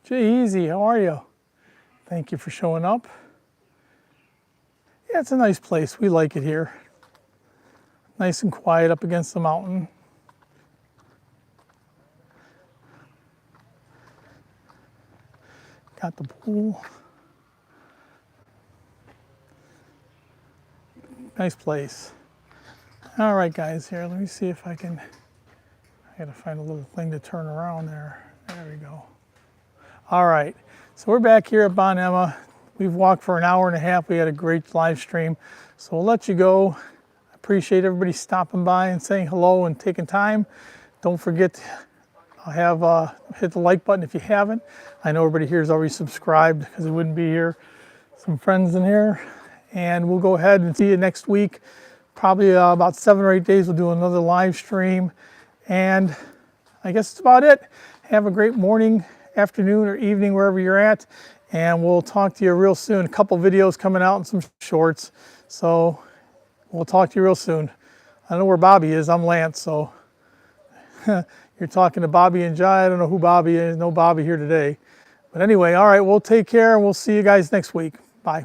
Speaker 1: Jay Easy, how are you? Thank you for showing up. Yeah, it's a nice place. We like it here. Nice and quiet up against the mountain. Got the pool. Nice place. All right, guys, here, let me see if I gotta find a little thing to turn around there. There we go. All right, so we're back here at Bon Emma. We've walked for an hour and a half. We had a great live stream. So we'll let you go. I appreciate everybody stopping by and saying hello and taking time. Don't forget to hit the like button if you haven't. I know everybody here is already subscribed because they wouldn't be here. Some friends in here. And we'll go ahead and see you next week. Probably about 7 or 8 days, we'll do another live stream. And I guess that's about it. Have a great morning, afternoon, or evening, wherever you're at. And we'll talk to you real soon. A couple videos coming out and some shorts. So we'll talk to you real soon. I know where Bobby is. I'm Lance, so You're talking to Bobby and Jai. I don't know who Bobby is. No Bobby here today. But anyway, all right, we'll take care and we'll see you guys next week. Bye.